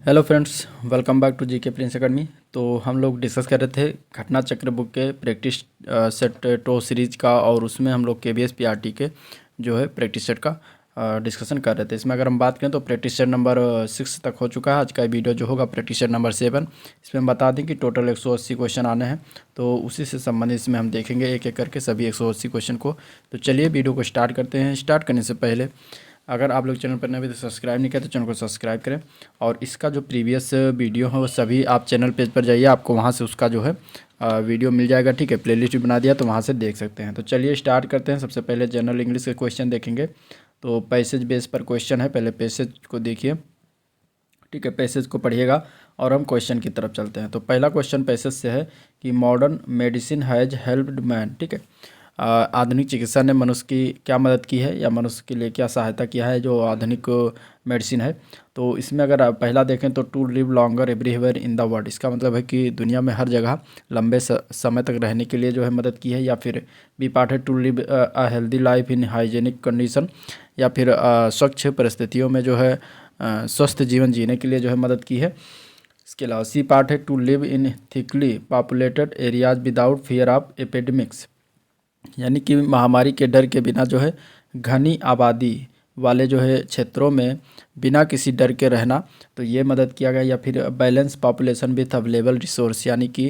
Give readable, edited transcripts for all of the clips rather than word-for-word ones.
Hello friends, welcome back to GK Prince Academy. तो हम लोग डिस्कस कर रहे थे घटना चक्र बुक के प्रैक्टिस सेट टो सीरीज का, और उसमें हम लोग केबीएस पीआरटी के जो है प्रैक्टिस सेट का डिस्कशन कर रहे थे। इसमें अगर हम बात करें तो प्रैक्टिस सेट नंबर 6 तक हो चुका है। आज का वीडियो जो होगा प्रैक्टिस सेट नंबर 7। इसमें हम बता दें कि टोटल 180 क्वेश्चन आने हैं, तो उसी से संबंधित इसमें हम देखेंगे एक एक करके सभी 180 क्वेश्चन को। तो चलिए वीडियो को स्टार्ट करते हैं। स्टार्ट करने से पहले अगर आप लोग चैनल पर नए तो सब्सक्राइब नहीं किया तो चैनल को सब्सक्राइब करें, और इसका जो प्रीवियस वीडियो है वो सभी आप चैनल पेज पर जाइए, आपको वहाँ से उसका जो है वीडियो मिल जाएगा। ठीक है, प्लेलिस्ट भी बना दिया तो वहाँ से देख सकते हैं। तो चलिए स्टार्ट करते हैं। सबसे पहले जनरल इंग्लिश के क्वेश्चन देखेंगे। तो पैसेज बेस पर क्वेश्चन है, पहले पैसेज को देखिए। ठीक है, पैसेज को पढ़िएगा और हम क्वेश्चन की तरफ चलते हैं। तो पहला क्वेश्चन पैसेज से है कि modern medicine has helped man. ठीक है, आधुनिक चिकित्सा ने मनुष्य की क्या मदद की है या मनुष्य के लिए क्या सहायता किया है, जो आधुनिक मेडिसिन है। तो इसमें अगर आप पहला देखें तो to live longer everywhere in the world, इसका मतलब है कि दुनिया में हर जगह लंबे समय तक रहने के लिए जो है मदद की है। या फिर बी पार्ट है to live a healthy life in hygienic condition, या फिर स्वच्छ परिस्थितियों में जो है स्वस्थ जीवन जीने के लिए जो है मदद की है। इसके अलावा सी पार्ट है to live in thickly populated areas without fear of epidemics, यानी कि महामारी के डर के बिना जो है घनी आबादी वाले जो है क्षेत्रों में बिना किसी डर के रहना, तो ये मदद किया गया। या फिर balance population with available resource, यानी कि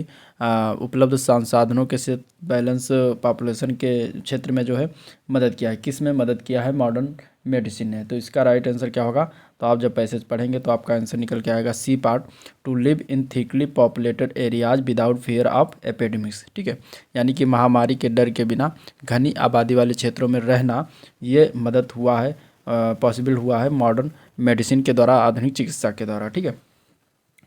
उपलब्ध संसाधनों के साथ बैलेंस पॉपुलेशन के क्षेत्र में जो है मदद किया है। किस में मदद किया है? मॉडर्न मेडिसिन ने। तो इसका राइट आंसर क्या होगा? तो आप जब पैसेज पढ़ेंगे तो आपका आंसर निकल के आएगा C part, to live in thickly populated areas without fear of epidemics. ठीक है, यानी कि महामारी के डर के बिना घनी आबादी वाले क्षेत्रों में रहना, ये मदद हुआ है, पॉसिबल हुआ है मॉडर्न मेडिसिन के द्वारा, आधुनिक चिकित्सा के द्वारा। ठीक है,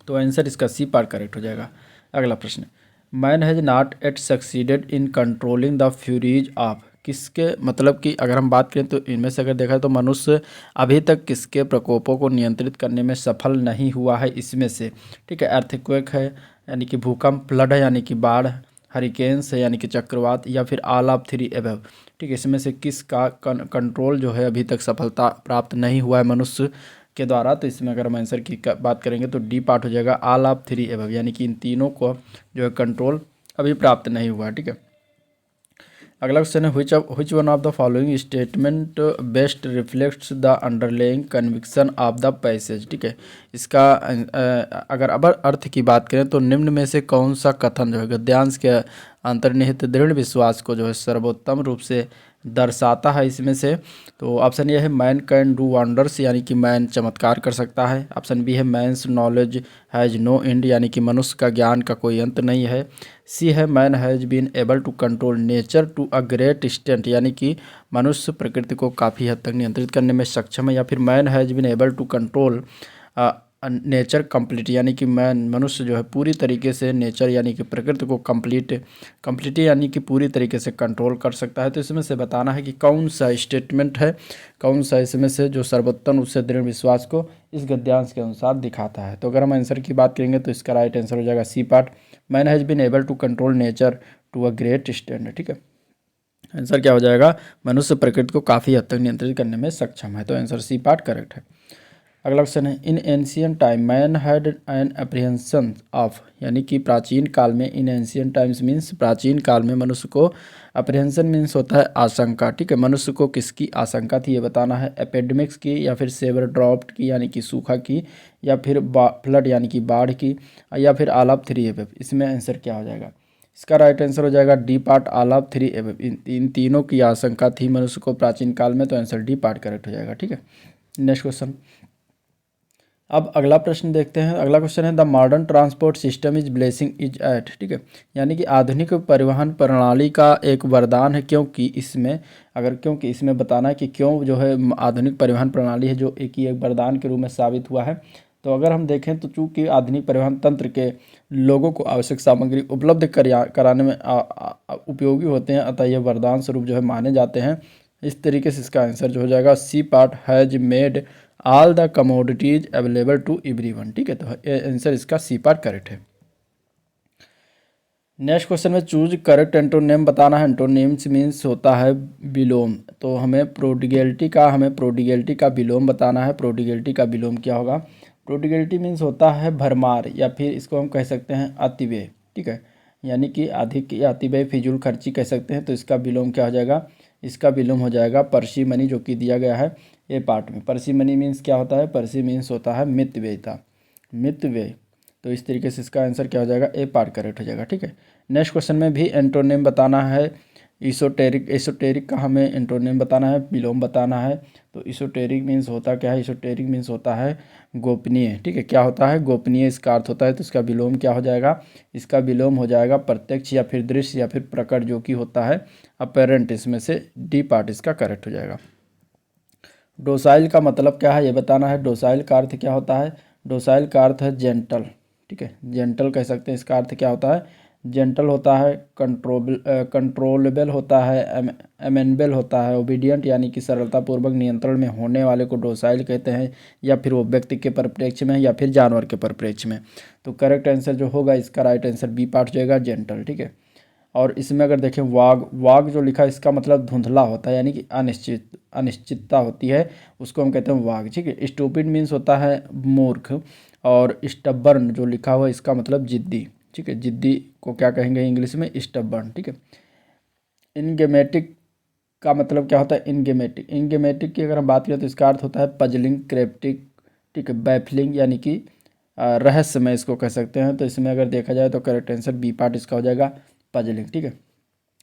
तो आंसर इसका सी पार्ट करेक्ट हो जाएगा। अगला प्रश्न, man has not at succeeded in controlling the Furies of, किसके मतलब कि अगर हम बात करें तो इनमें से अगर देखा तो मनुष्य अभी तक किसके प्रकोपों को नियंत्रित करने में सफल नहीं हुआ है इसमें से। ठीक है, अर्थक्वेक है यानी कि भूकंप, फ्लड है यानी कि बाढ़, हरिकेन्स है यानी कि चक्रवात, या फिर ऑल ऑफ थ्री एबव। ठीक है, इसमें से किसका कंट्रोल जो है अभी तक सफलता प्राप्त नहीं हुआ है मनुष्य के द्वारा। तो इसमें अगर हम आंसर की बात करेंगे तो डी पार्ट हो जाएगा ऑल ऑफ थ्री एबव, यानी कि इन तीनों को जो है कंट्रोल अभी प्राप्त नहीं हुआ। ठीक है, अगला क्वेश्चन है which one of the following statement best reflects the underlying conviction of the passage. ठीक है, इसका अगर अब अर्थ की बात करें तो निम्न में से कौन सा कथन जो है गद्यांश के अंतर्निहित दृढ़ विश्वास को जो है सर्वोत्तम रूप से दर्शाता है इसमें से। तो ऑप्शन ए है मैन कैन डू वंडर्स, यानी कि मैन चमत्कार कर सकता है। ऑप्शन बी है man's knowledge has no end, यानी कि मनुष्य का ज्ञान का कोई अंत नहीं है। सी है man has been able to control nature to a great extent, यानी कि मनुष्य प्रकृति को काफ़ी हद तक नियंत्रित करने में सक्षम है। या फिर man has been able to control nature complete, यानी कि मनुष्य जो है पूरी तरीके से नेचर यानी कि प्रकृति को कंप्लीट यानी कि पूरी तरीके से कंट्रोल कर सकता है। तो इसमें से बताना है कि कौन सा स्टेटमेंट है, कौन सा इसमें से जो सर्वोत्तम उससे दृढ़ विश्वास को इस गद्यांश के अनुसार दिखाता है। तो अगर हम आंसर की बात करेंगे तो इसका राइट आंसर हो जाएगा C part, man has been able to control nature to a great extent. ठीक है, आंसर क्या हो जाएगा? मनुष्य प्रकृति को काफ़ी हद तक नियंत्रित करने में सक्षम है। तो आंसर सी पार्ट करेक्ट है। अगला क्वेश्चन है in ancient time man had an apprehension of, यानी कि प्राचीन काल में, इन एंशियंट टाइम्स मीन्स प्राचीन काल में मनुष्य को, अप्रीहेंशन मीन्स होता है आशंका। ठीक है, मनुष्य को किसकी आशंका थी ये बताना है, एपिडेमिक्स की, या फिर सेवर ड्रॉप्ड की यानी कि सूखा की, या फिर फ्लड यानी कि बाढ़ की, या फिर ऑल ऑफ थ्री एबव। इसमें आंसर क्या हो जाएगा? इसका राइट आंसर हो जाएगा D part all of three above. इन तीनों की आशंका थी मनुष्य को प्राचीन काल में, तो आंसर डी पार्ट करेक्ट हो जाएगा। ठीक है, नेक्स्ट क्वेश्चन। अब अगला प्रश्न देखते हैं। अगला क्वेश्चन है the modern transport system is blessing is at. ठीक है, यानी कि आधुनिक परिवहन प्रणाली का एक वरदान है, क्योंकि इसमें बताना है कि क्यों जो है आधुनिक परिवहन प्रणाली है जो एक वरदान के रूप में साबित हुआ है। तो अगर हम देखें तो चूंकि आधुनिक परिवहन तंत्र के लोगों को आवश्यक सामग्री उपलब्ध कराने में उपयोगी होते हैं, अतः यह वरदान स्वरूप जो है माने जाते हैं। इस तरीके से इसका आंसर जो हो जाएगा C part has made all the commodities available to everyone. ठीक है, तो आंसर इसका सी पार्ट करेक्ट है। नेक्स्ट क्वेश्चन में चूज करेक्ट एंटोनिम बताना है। एंटोनिम्स मीन्स होता है विलोम, तो हमें प्रोडिगेलिटी का विलोम बताना है। प्रोडिगेलिटी का विलोम क्या होगा? प्रोडिगलिटी मीन्स होता है भरमार, या फिर इसको हम कह सकते हैं अतिव्यय, ठीक है, यानी कि अधिक या अतिव्यय, फिजूल खर्ची कह सकते हैं। तो इसका विलोम क्या हो जाएगा, इसका विलोम हो जाएगा परसिमनी, जो कि दिया गया है ए पार्ट में। परसिमनी मीन्स क्या होता है, परसी मीन्स होता है मितव्ययिता, मितव्यय। तो इस तरीके से इसका आंसर क्या हो जाएगा, ए पार्ट करेक्ट हो जाएगा, ठीक है। नेक्स्ट क्वेश्चन में भी एंटोनिम बताना है। इsoteric, एसोटेरिक का हमें एंटोनिम बताना है, विलोम बताना है। तो इsoteric मीन्स होता क्या है, इsoteric मीन्स होता है गोपनीय, ठीक है। क्या होता है, गोपनीय इसका अर्थ होता है। तो इसका विलोम क्या हो जाएगा, इसका विलोम हो जाएगा प्रत्यक्ष या फिर दृश्य या फिर प्रकट, जो कि होता है अपेरेंट। इसमें से डी पार्ट इसका करेक्ट हो जाएगा। डोसाइल का मतलब क्या है ये बताना है। डोसाइल का अर्थ क्या होता है, डोसाइल का अर्थ है जेंटल, ठीक है, जेंटल कह सकते हैं। इसका अर्थ क्या होता है, जेंटल होता है, कंट्रोलेबल होता है, अमेनेबल होता है, ओबीडियंट यानी कि सरलतापूर्वक नियंत्रण में होने वाले को डोसाइल कहते हैं, या फिर वो व्यक्ति के परिप्रेक्ष्य में या फिर जानवर के परिप्रेक्ष्य में। तो करेक्ट आंसर जो होगा इसका राइट आंसर बी पार्ट हो जाएगा, जेंटल, ठीक है। और इसमें अगर देखें वाग, वाग जो लिखा है इसका मतलब धुंधला होता है, यानी कि अनिश्चितता होती है, उसको हम कहते हैं वाग, ठीक है। स्टूपिड मीन्स होता है मूर्ख, और स्टबर्न जो लिखा हुआ है इसका मतलब जिद्दी, ठीक है। जिद्दी को क्या कहेंगे इंग्लिश में, स्टबर्न, ठीक है। इनगेमेटिक का मतलब क्या होता है, इनगेमेटिक, इनगेमेटिक की अगर हम बात करें तो इसका अर्थ होता है पजलिंग, क्रिप्टिक, ठीक है, बैफलिंग यानी कि रहस्यमय इसको कह सकते हैं। तो इसमें अगर देखा जाए तो करेक्ट आंसर बी पार्ट इसका हो जाएगा, पजलिंग, ठीक है।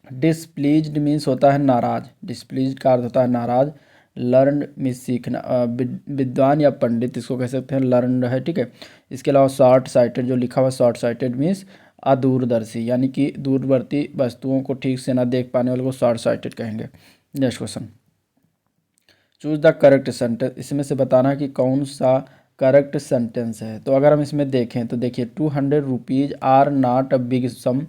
डिसप्लीज्ड मीन्स होता है नाराज, डिसप्लीज्ड का अर्थ होता है नाराज। लर्नड मीन्स सीखना, विद्वान या पंडित इसको कह सकते हैं, लर्नड है, ठीक है। इसके अलावा शॉर्ट साइटेड जो लिखा हुआ, शॉर्ट साइटेड मीन्स अदूरदर्शी, यानी कि दूरवर्ती वस्तुओं को ठीक से ना देख पाने वाले को शॉर्ट साइटेड कहेंगे। Next question, choose the correct sentence, इसमें से बताना है कि कौन सा करेक्ट सेंटेंस है। तो अगर हम इसमें देखें तो देखिए 200 rupees are not a big sum.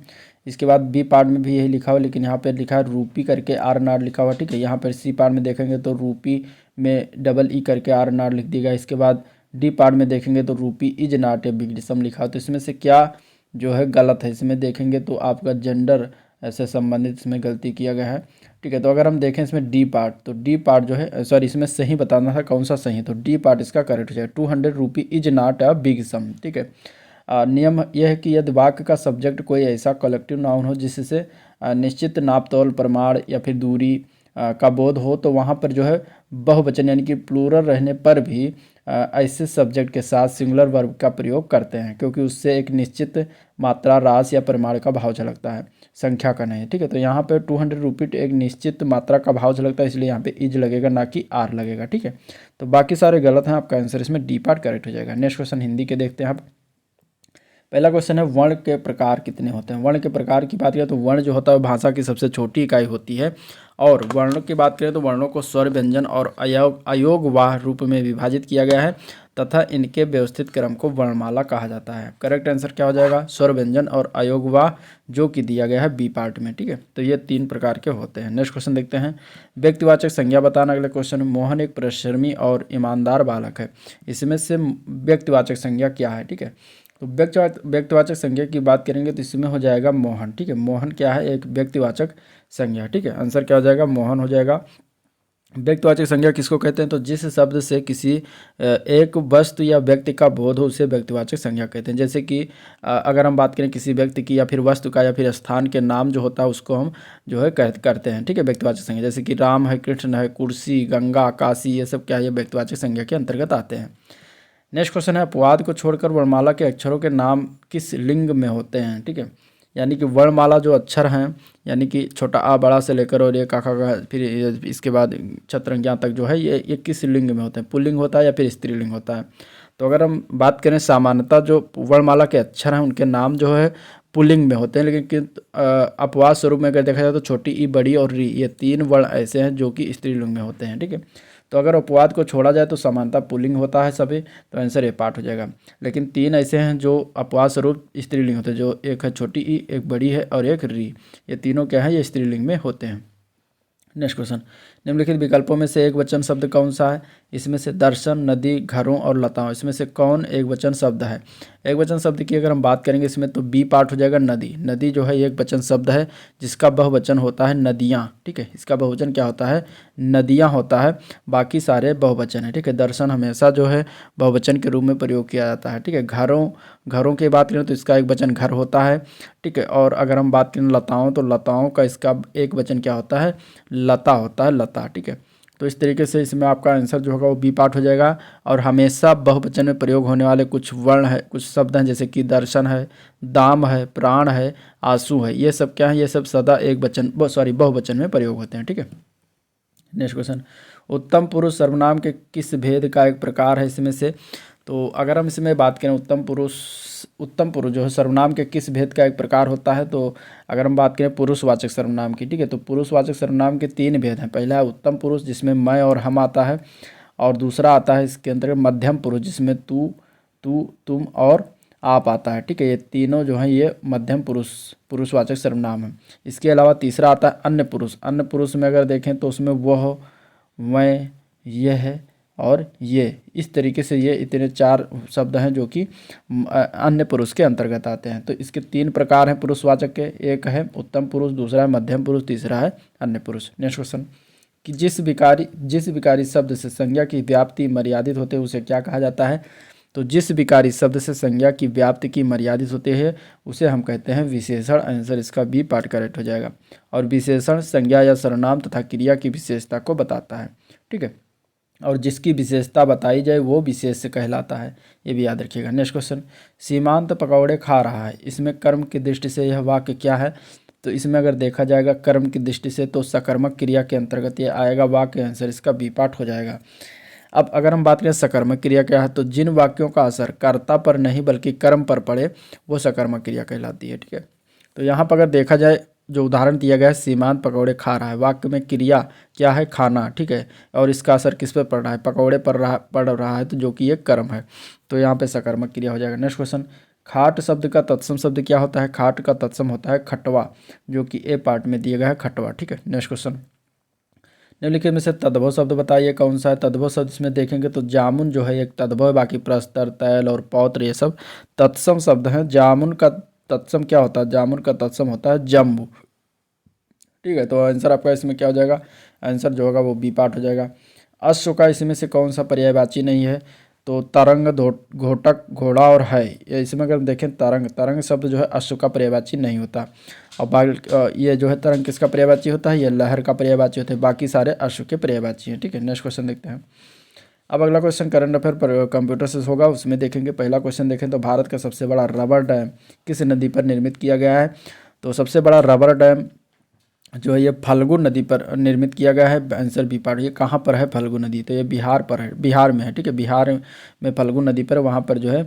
इसके बाद बी पार्ट में भी यही लिखा हुआ, लेकिन यहाँ पे लिखा है रूपी करके आर नॉट लिखा हुआ, ठीक है। यहाँ पर सी पार्ट में देखेंगे तो रूपी में डबल ई करके आर नॉट लिख दिएगा। इसके बाद डी पार्ट में देखेंगे तो rupee is not a big sum लिखा हो। तो इसमें से क्या जो है गलत है, इसमें देखेंगे तो आपका जेंडर ऐसे संबंधित इसमें गलती किया गया है, ठीक है। तो अगर हम देखें इसमें डी पार्ट, तो डी पार्ट जो है सॉरी इसमें सही बताना था कौन सा सही है, तो डी पार्ट इसका करेक्ट हो जाएगा। 200 rupee is not a big sum, ठीक है। नियम यह है कि यदि वाक्य का सब्जेक्ट कोई ऐसा कलेक्टिव नाउन हो जिससे निश्चित नापतोल, प्रमाण या फिर दूरी का बोध हो, तो वहाँ पर जो है बहुवचन यानी कि प्लूरल रहने पर भी ऐसे सब्जेक्ट के साथ सिंगुलर वर्ब का प्रयोग करते हैं, क्योंकि उससे एक निश्चित मात्रा, राशि या परिमाण का भाव झलकता है, संख्या का नहीं, ठीक है। तो यहाँ पे 200 रुपी एक निश्चित मात्रा का भाव झलकता है, इसलिए यहाँ पे इज लगेगा ना कि आर लगेगा, ठीक है। तो बाकी सारे गलत हैं, आपका आंसर इसमें डी पार्ट करेक्ट हो जाएगा। नेक्स्ट क्वेश्चन हिंदी के देखते हैं आप। पहला क्वेश्चन है वर्ण के प्रकार कितने होते हैं। वर्ण के प्रकार की बात करें तो वर्ण जो होता है भाषा की सबसे छोटी इकाई होती है, और वर्णों की बात करें तो वर्णों को स्वर, व्यंजन और अयोगवाह रूप में विभाजित किया गया है तथा इनके व्यवस्थित क्रम को वर्णमाला कहा जाता है। करेक्ट आंसर क्या हो जाएगा, स्वर, व्यंजन और अयोगवाह, जो कि दिया गया है बी पार्ट में, ठीक है। तो ये 3 प्रकार के होते हैं। नेक्स्ट क्वेश्चन देखते हैं, व्यक्तिवाचक संज्ञा बताना। अगले क्वेश्चन, मोहन एक परिश्रमी और ईमानदार बालक है, इसमें से व्यक्तिवाचक संज्ञा क्या है, ठीक है। तो व्यक्तिवाचक संज्ञा की बात करेंगे तो इसमें हो जाएगा मोहन, ठीक है। मोहन क्या है, एक व्यक्तिवाचक संज्ञा, ठीक है। आंसर क्या हो जाएगा, मोहन हो जाएगा। व्यक्तिवाचक संज्ञा किसको कहते हैं, तो जिस शब्द से किसी एक वस्तु या व्यक्ति का बोध हो उसे व्यक्तिवाचक संज्ञा कहते हैं। जैसे कि अगर हम बात करें किसी व्यक्ति की या फिर वस्तु का या फिर स्थान के नाम जो होता है उसको हम जो है करते हैं, ठीक है, व्यक्तिवाचक संज्ञा। जैसे कि राम है, कृष्ण है, कुर्सी, गंगा, काशी, ये सब क्या है, ये व्यक्तिवाचक संज्ञा के अंतर्गत आते हैं। नेक्स्ट क्वेश्चन है, अपवाद को छोड़कर वर्णमाला के अक्षरों के नाम किस लिंग में होते हैं, ठीक है। यानी कि वर्णमाला जो अक्षर हैं, यानी कि छोटा आ बड़ा से लेकर और ये काका का फिर इसके बाद छत्रंज्ञा तक जो है ये किस लिंग में होते हैं, पुल्लिंग होता है या फिर स्त्रीलिंग होता है। तो अगर हम बात करें सामान्यतः जो वर्णमाला के अक्षर हैं उनके नाम जो है पुल्लिंग में होते हैं, लेकिन अपवाद स्वरूप में अगर देखा जाए तो छोटी ई, बड़ी और री, ये 3 वर्ण ऐसे हैं जो कि स्त्रीलिंग में होते हैं, ठीक है। तो अगर अपवाद को छोड़ा जाए तो समानता पुल्लिंग होता है सभी, तो आंसर ए पार्ट हो जाएगा। लेकिन 3 ऐसे हैं जो अपवाद स्वरूप स्त्रीलिंग होते हैं, जो एक है छोटी ई, एक बड़ी है और एक री, ये तीनों क्या है, ये स्त्रीलिंग में होते हैं। नेक्स्ट क्वेश्चन, निम्नलिखित विकल्पों में से एक वचन शब्द कौन सा है? इसमें से दर्शन, नदी, घरों और लताओं, इसमें से कौन एक वचन शब्द है? एक वचन शब्द की अगर हम बात करेंगे इसमें तो बी पार्ट हो जाएगा नदी। नदी जो है एक वचन शब्द है जिसका बहुवचन होता है नदियाँ, ठीक है। इसका बहुवचन क्या होता है? नदियाँ होता है, बाकी सारे बहुवचन है, ठीक है। दर्शन हमेशा जो है बहुवचन के रूप में प्रयोग किया जाता है, ठीक है। घरों की बात करें तो इसका एक वचन घर होता है, ठीक है। और अगर हम बात करें लताओं तो लताओं का इसका एक वचन क्या होता है? लता होता है, लता, ठीक है। तो इस तरीके से इसमें आपका आंसर जो होगा वो बी पार्ट हो जाएगा। और हमेशा बहुवचन में प्रयोग होने वाले कुछ वर्ण है, कुछ शब्द हैं, जैसे कि दर्शन है, दाम है, प्राण है, आंसू है, ये सब क्या है? ये सब सदा एक वचन बहुवचन में प्रयोग होते हैं, ठीक है। नेक्स्ट क्वेश्चन, उत्तम पुरुष सर्वनाम के किस भेद का एक प्रकार है इसमें से? तो अगर हम इसमें बात करें उत्तम पुरुष जो है सर्वनाम के किस भेद का एक प्रकार होता है, तो अगर हम बात करें पुरुषवाचक सर्वनाम की, ठीक है, तो पुरुषवाचक सर्वनाम के 3 भेद हैं। पहला है उत्तम पुरुष जिसमें मैं और हम आता है, और दूसरा आता है इसके अंतर्गत मध्यम पुरुष जिसमें तू, तुम और आप आता है, ठीक है। ये तीनों जो हैं ये मध्यम पुरुषवाचक सर्वनाम है। इसके अलावा तीसरा आता है अन्य पुरुष। अन्य पुरुष में अगर देखें तो उसमें वह, मैं, यह और ये, इस तरीके से ये इतने 4 शब्द हैं जो कि अन्य पुरुष के अंतर्गत आते हैं। तो इसके 3 प्रकार हैं पुरुषवाचक के, एक है उत्तम पुरुष, दूसरा है मध्यम पुरुष, तीसरा है अन्य पुरुष। नेक्स्ट क्वेश्चन, कि जिस विकारी शब्द से संज्ञा की व्याप्ति मर्यादित होते है उसे क्या कहा जाता है? तो जिस विकारी शब्द से संज्ञा की व्याप्ति की मर्यादित होती है उसे हम कहते हैं विशेषण। आंसर इसका बी पार्ट करेक्ट हो जाएगा। और विशेषण संज्ञा या सर्वनाम तथा क्रिया की विशेषता को बताता है, ठीक है। और जिसकी विशेषता बताई जाए वो विशेष कहलाता है, ये भी याद रखिएगा। नेक्स्ट क्वेश्चन, सीमांत पकौड़े खा रहा है, इसमें कर्म की दृष्टि से यह वाक्य क्या है? तो इसमें अगर देखा जाएगा कर्म की दृष्टि से तो सकर्मक क्रिया के अंतर्गत ये आएगा वाक्य। आंसर इसका बी पार्ट हो जाएगा। अब अगर हम बात करें सकर्मक क्रिया क्या है, तो जिन वाक्यों का असर कर्ता पर नहीं बल्कि कर्म पर पड़े वो सकर्मक क्रिया कहलाती है, ठीक है। तो यहाँ पर अगर देखा जाए जो उदाहरण दिया गया है, सीमांत पकौड़े खा रहा है, वाक्य में क्रिया क्या है? खाना, ठीक है। और इसका असर किस पर पड़ रहा है? पकौड़े पड़ रहा है, तो जो कि एक कर्म है, तो यहाँ पे सकर्मक क्रिया हो जाएगा। नेक्स्ट क्वेश्चन, खाट शब्द का तत्सम शब्द क्या होता है? खाट का तत्सम होता है खटवा, जो कि ए पार्ट में दिया गया है खटवा, ठीक है। नेक्स्ट क्वेश्चन, निम्नलिखित में से तद्भव शब्द बताइए कौन सा है? तद्भव शब्द इसमें देखेंगे तो जामुन जो है एक तद्भव है, बाकी प्रस्तर, तैल और पौत्र ये सब तत्सम शब्द हैं। जामुन का तत्सम क्या होता है? जामुन का तत्सम होता है जम्बू, ठीक है। तो आंसर आपका इसमें क्या हो जाएगा? आंसर जो होगा वो बी पार्ट हो जाएगा। अश्व का इसमें से कौन सा पर्यायवाची नहीं है? तो तरंग, घोटक, घोड़ा और है, ये इसमें अगर देखें तरंग शब्द जो है अश्व का पर्यायवाची नहीं होता। और ये जो है तरंग किसका पर्यायवाची होता है? ये लहर का पर्यायवाची होता है, बाकी सारे अश्व के पर्यायवाची हैं, ठीक है। नेक्स्ट क्वेश्चन देखते हैं। अब अगला क्वेश्चन करंट अफेयर पर कंप्यूटर से होगा, उसमें देखेंगे। पहला क्वेश्चन देखें तो भारत का सबसे बड़ा रबर डैम किस नदी पर निर्मित किया गया है? तो सबसे बड़ा रबर डैम जो है ये फल्गु नदी पर निर्मित किया गया है। Answer B part. ये कहाँ पर है फल्गु नदी? तो ये बिहार पर है, बिहार में है, ठीक है। बिहार में फल्गु नदी पर, वहाँ पर जो है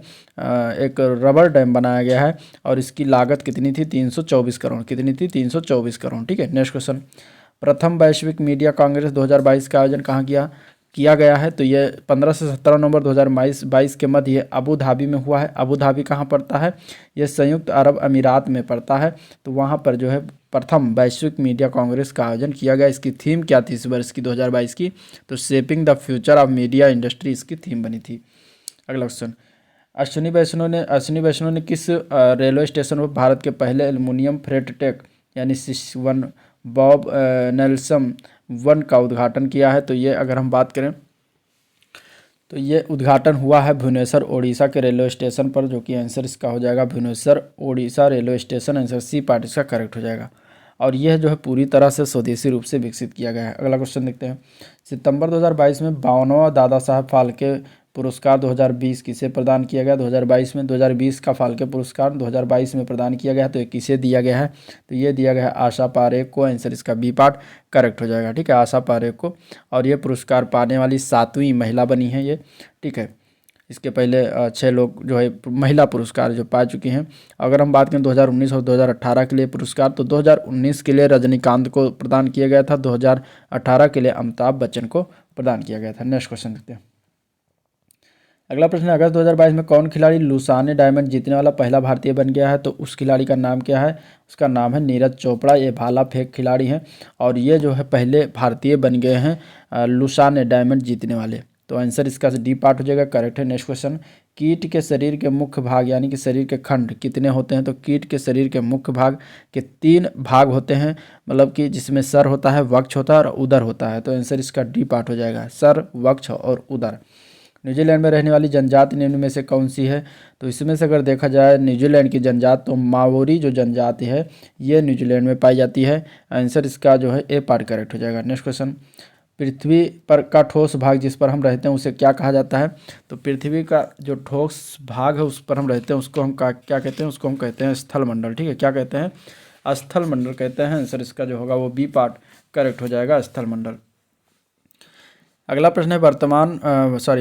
एक रबर डैम बनाया गया है। और इसकी लागत कितनी थी? 324 करोड़। कितनी थी? 324 करोड़, ठीक है। नेक्स्ट क्वेश्चन, प्रथम वैश्विक मीडिया कांग्रेस 2022 का आयोजन कहाँ किया गया है? तो ये 15 से 17 नवंबर 2022 के मध्य ये अबू धाबी में हुआ है। अबू धाबी कहाँ पड़ता है? ये संयुक्त अरब अमीरात में पड़ता है। तो वहाँ पर जो है प्रथम वैश्विक मीडिया कांग्रेस का आयोजन किया गया। इसकी थीम क्या थी इस वर्ष की 2022 की? तो shaping the future of media industry इसकी थीम बनी थी। अगला क्वेश्चन, अश्विनी वैष्णव ने किस रेलवे स्टेशन पर भारत के पहले एल्युमिनियम फ्रेट ट्रैक यानी SIS-1 बॉब नेल्सन 1 का उद्घाटन किया है? तो ये अगर हम बात करें तो ये उद्घाटन हुआ है भुवनेश्वर ओडिशा के रेलवे स्टेशन पर, जो कि आंसर इसका हो जाएगा Bhubaneswar Odisha railway station. Answer C part इसका करेक्ट हो जाएगा। और यह जो है पूरी तरह से स्वदेशी रूप से विकसित किया गया है। अगला क्वेश्चन देखते हैं। सितंबर 2022 में 52वां दादा साहब फाल्के पुरस्कार 2020 किसे प्रदान किया गया? 2022 में 2020 का फाल्के पुरस्कार 2022 में प्रदान किया गया है, तो ये किसे दिया गया है? तो ये दिया गया है आशा पारेख को। आंसर इसका बी पार्ट करेक्ट हो जाएगा, ठीक है, आशा पारेख को। और ये पुरस्कार पाने वाली 7वीं महिला बनी है ये, ठीक है। इसके पहले 6 लोग जो है महिला पुरस्कार जो पा चुकी हैं। अगर हम बात करें 2019 और 2018 के लिए पुरस्कार, तो 2019 के लिए रजनीकांत को प्रदान किया गया था, 2018 के लिए अमिताभ बच्चन को प्रदान किया गया था। नेक्स्ट क्वेश्चन देखते हैं। अगला प्रश्न है, अगस्त 2022 में कौन खिलाड़ी लुसाने डायमंड जीतने वाला पहला भारतीय बन गया है? तो उस खिलाड़ी का नाम क्या है? उसका नाम है नीरज चोपड़ा। ये भाला फेंक खिलाड़ी हैं और ये जो है पहले भारतीय बन गए हैं लुसाने डायमंड जीतने वाले। तो आंसर इसका डी पार्ट हो जाएगा, करेक्ट है। नेक्स्ट क्वेश्चन, कीट के शरीर के मुख्य भाग यानी कि शरीर के खंड कितने होते हैं? तो कीट के शरीर के मुख्य भाग के 3 भाग होते हैं, मतलब कि जिसमें सर होता है, वक्ष होता है और उदर होता है। तो आंसर इसका डी पार्ट हो जाएगा, सर, वक्ष और उदर। न्यूजीलैंड में रहने वाली जनजाति निम्न में से कौन सी है? तो इसमें से अगर देखा जाए न्यूजीलैंड की जनजाति, तो माओरी जो जनजाति है ये न्यूजीलैंड में पाई जाती है। आंसर इसका जो है ए पार्ट करेक्ट हो जाएगा। नेक्स्ट क्वेश्चन, पृथ्वी पर का ठोस भाग जिस पर हम रहते हैं उसे क्या कहा जाता है? तो पृथ्वी का जो ठोस भाग है उस पर हम रहते हैं उसको हम क्या कहते हैं? उसको हम कहते हैं स्थल मंडल। ठीक है, क्या कहते हैं? स्थल मंडल कहते हैं। आंसर इसका जो होगा वो बी पार्ट करेक्ट हो जाएगा, स्थल मंडल। अगला प्रश्न है,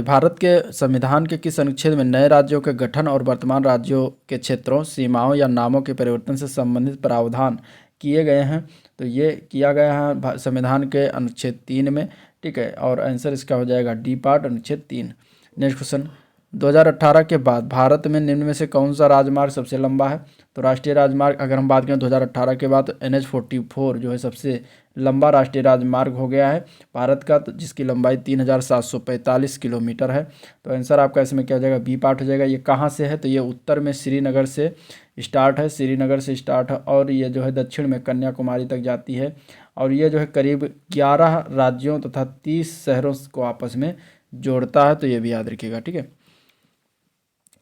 भारत के संविधान के किस अनुच्छेद में नए राज्यों के गठन और वर्तमान राज्यों के क्षेत्रों, सीमाओं या नामों के परिवर्तन से संबंधित प्रावधान किए गए हैं? तो ये किया गया है संविधान के अनुच्छेद 3 में। ठीक है, और आंसर इसका हो जाएगा डी पार्ट, अनुच्छेद 3। नेक्स्ट क्वेश्चन, 2018 के बाद भारत में निम्न में से कौन सा राजमार्ग सबसे लंबा है? तो राष्ट्रीय राजमार्ग अगर हम बात करें 2018 के बाद, तो NH-44 जो है सबसे लंबा राष्ट्रीय राजमार्ग हो गया है भारत का, तो जिसकी लंबाई 3745 किलोमीटर है। तो आंसर आपका इसमें क्या हो जाएगा? बी पार्ट हो जाएगा। ये कहाँ से है? तो ये उत्तर में श्रीनगर से स्टार्ट है, श्रीनगर से स्टार्ट है और ये जो है दक्षिण में कन्याकुमारी तक जाती है और ये जो है करीब 11 राज्यों तथा 30 शहरों को आपस में जोड़ता है। तो ये भी याद रखिएगा। ठीक है,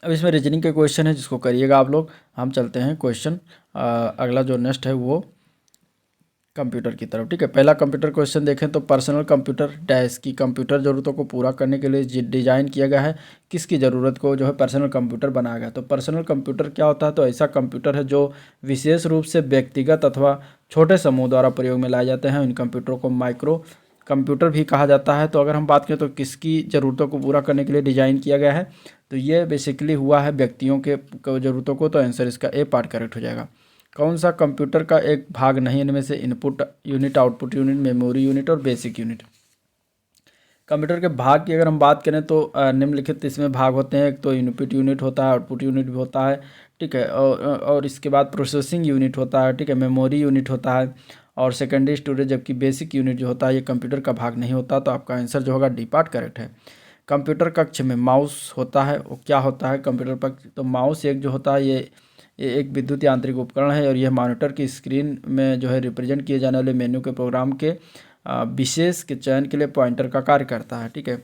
अब इसमें रीजनिंग के क्वेश्चन है जिसको करिएगा आप लोग। हम चलते हैं क्वेश्चन अगला जो नेक्स्ट है वो कंप्यूटर की तरफ। ठीक है, पहला कंप्यूटर क्वेश्चन देखें तो पर्सनल कंप्यूटर डैश की कंप्यूटर ज़रूरतों को पूरा करने के लिए डिज़ाइन किया गया है। किसकी ज़रूरत को जो है पर्सनल कंप्यूटर बनाया गया? तो पर्सनल कंप्यूटर क्या होता है? तो ऐसा कंप्यूटर है जो विशेष रूप से व्यक्तिगत अथवा छोटे समूह द्वारा प्रयोग में लाए जाते हैं। इन कंप्यूटरों को माइक्रो कंप्यूटर भी कहा जाता है। तो अगर हम बात करें तो किसकी ज़रूरतों को पूरा करने के लिए डिज़ाइन किया गया है? तो ये बेसिकली हुआ है व्यक्तियों के ज़रूरतों को। तो आंसर इसका ए पार्ट करेक्ट हो जाएगा। कौन सा कंप्यूटर का एक भाग नहीं इनमें से? Input unit, output unit, memory unit और बेसिक यूनिट। कंप्यूटर के भाग की अगर हम बात करें तो निम्नलिखित इसमें भाग होते हैं। एक तो इनपुट यूनिट होता है, आउटपुट यूनिट भी होता है। ठीक है, और इसके बाद प्रोसेसिंग यूनिट होता है। ठीक है, मेमोरी यूनिट होता है और सेकेंडरी स्टोरेज, जबकि बेसिक यूनिट जो होता है ये कंप्यूटर का भाग नहीं होता। तो आपका आंसर जो होगा डी पार्ट करेक्ट है। कंप्यूटर कक्ष में माउस होता है, वो क्या होता है कंप्यूटर पर? तो माउस एक जो होता है ये एक विद्युत यांत्रिक उपकरण है और यह मॉनिटर की स्क्रीन में जो है रिप्रेजेंट किए जाने वाले मेन्यू के प्रोग्राम के विशेष के चयन के लिए पॉइंटर का कार्य करता है। ठीक है,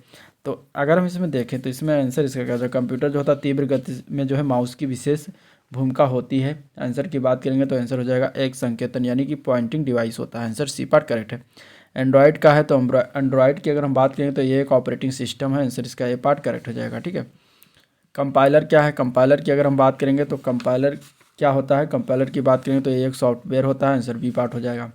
तो अगर हम इसमें देखें तो इसमें आंसर इसका क्या है? कंप्यूटर जो होता है तीव्र गति में जो है माउस की विशेष भूमिका होती है। आंसर की बात करेंगे तो आंसर हो जाएगा एक संकेतन यानी कि पॉइंटिंग डिवाइस होता है। आंसर सी पार्ट करेक्ट है। एंड्रॉयड का है तो एंड्रॉयड की अगर हम बात करें तो ये एक ऑपरेटिंग सिस्टम है। आंसर इसका ए पार्ट करेक्ट हो जाएगा। ठीक है, कंपाइलर क्या है? कंपाइलर की अगर हम बात करेंगे तो कंपाइलर क्या होता है? कंपाइलर की बात करें तो ये एक सॉफ्टवेयर होता है। आंसर बी पार्ट हो जाएगा।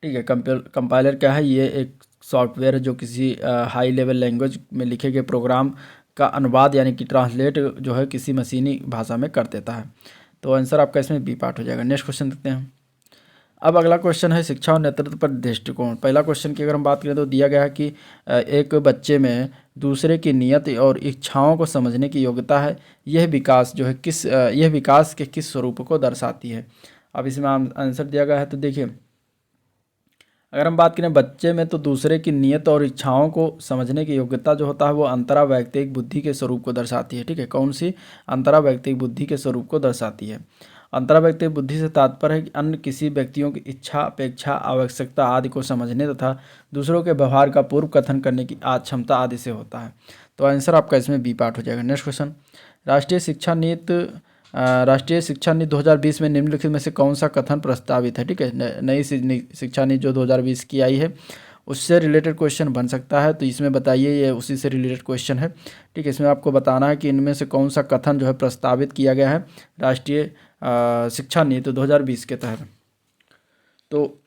ठीक है, कंपाइलर क्या है? ये एक सॉफ्टवेयर है जो किसी हाई लेवल लैंग्वेज में लिखे गए प्रोग्राम का अनुवाद यानी कि ट्रांसलेट जो है किसी मशीनी भाषा में कर देता है। तो आंसर आपका इसमें बी पार्ट हो जाएगा। नेक्स्ट क्वेश्चन देखते हैं। अब अगला क्वेश्चन है शिक्षा और नेतृत्व पर दृष्टिकोण। पहला क्वेश्चन की अगर हम बात करें तो दिया गया है कि एक बच्चे में दूसरे की नियत और इच्छाओं को समझने की योग्यता है। यह विकास जो है यह विकास के किस स्वरूप को दर्शाती है? अब इसमें आंसर दिया गया है तो देखिए, अगर हम बात करें बच्चे में तो दूसरे की नियत और इच्छाओं को समझने की योग्यता जो होता है वो अंतरा वैयक्तिक बुद्धि के स्वरूप को दर्शाती है। ठीक है, कौन सी? अंतरा वैयक्तिक बुद्धि के स्वरूप को दर्शाती है। अंतरा वैयक्तिक बुद्धि से तात्पर्य है कि अन्य किसी व्यक्तियों की इच्छा, अपेक्षा, आवश्यकता आदि को समझने तथा दूसरों के व्यवहार का पूर्व कथन करने की क्षमता आदि से होता है। तो आंसर आपका इसमें बी पार्ट हो जाएगा। नेक्स्ट क्वेश्चन, राष्ट्रीय शिक्षा नीति 2020 में निम्नलिखित में से कौन सा कथन प्रस्तावित है? ठीक है, नई शिक्षा नीति जो 2020 की आई है उससे रिलेटेड क्वेश्चन बन सकता है। तो इसमें बताइए, ये उसी से रिलेटेड क्वेश्चन है। ठीक है, इसमें आपको बताना है कि इनमें से कौन सा कथन जो है प्रस्तावित किया गया है राष्ट्रीय शिक्षा नीति 2020 के तहत। तो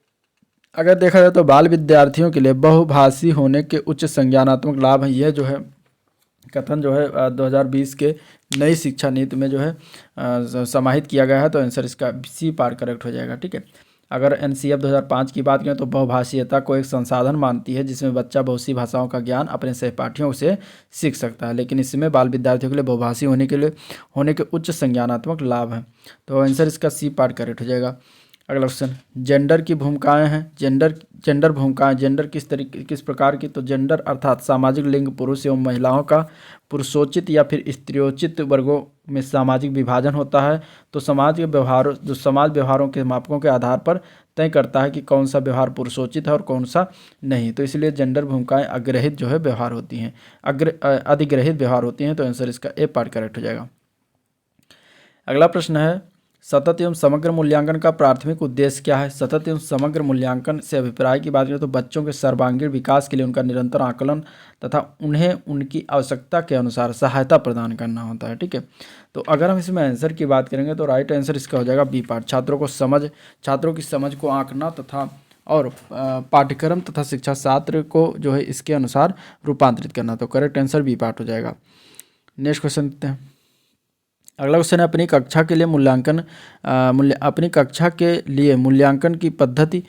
अगर देखा जाए तो बाल विद्यार्थियों के लिए बहुभाषी होने के उच्च संज्ञानात्मक लाभ हैं। यह जो है कथन जो है 2020 के नई शिक्षा नीति में जो है समाहित किया गया है। तो आंसर इसका सी पार्ट करेक्ट हो जाएगा। ठीक है, अगर एनसीएफ 2005 की बात करें तो बहुभाषीयता को एक संसाधन मानती है जिसमें बच्चा बहुत सी भाषाओं का ज्ञान अपने सहपाठियों से सीख सकता है, लेकिन इसमें बाल विद्यार्थियों के लिए बहुभाषी होने के उच्च संज्ञानात्मक लाभ हैं। तो आंसर इसका सी पार्ट करेक्ट हो जाएगा। अगला क्वेश्चन, जेंडर की भूमिकाएं हैं। जेंडर भूमिकाएं, जेंडर किस प्रकार की, तो जेंडर अर्थात सामाजिक लिंग पुरुष एवं महिलाओं का पुरुषोचित या फिर स्त्रियोचित वर्गों में सामाजिक विभाजन होता है। तो समाज व्यवहारों के मापकों के आधार पर तय करता है कि कौन सा व्यवहार पुरुषोचित है और कौन सा नहीं। तो इसलिए जेंडर भूमिकाएं अग्रहित जो है व्यवहार होती हैं, अधिग्रहित व्यवहार होती हैं। तो आंसर इसका ए पार्ट करेक्ट हो जाएगा। अगला प्रश्न है, सतत एवं समग्र मूल्यांकन का प्राथमिक उद्देश्य क्या है। सतत एवं समग्र मूल्यांकन से अभिप्राय की बात करें तो बच्चों के सर्वांगीण विकास के लिए उनका निरंतर आकलन तथा उन्हें उनकी आवश्यकता के अनुसार सहायता प्रदान करना होता है। ठीक है, तो अगर हम इसमें आंसर की बात करेंगे तो राइट आंसर इसका हो जाएगा बी पार्ट। छात्रों की समझ को आंकना तथा और पाठ्यक्रम तथा शिक्षा शास्त्र को जो है इसके अनुसार रूपांतरित करना। तो करेक्ट आंसर बी पार्ट हो जाएगा। नेक्स्ट क्वेश्चन देखते हैं। अगला क्वेश्चन है, अपनी कक्षा के लिए मूल्यांकन की पद्धति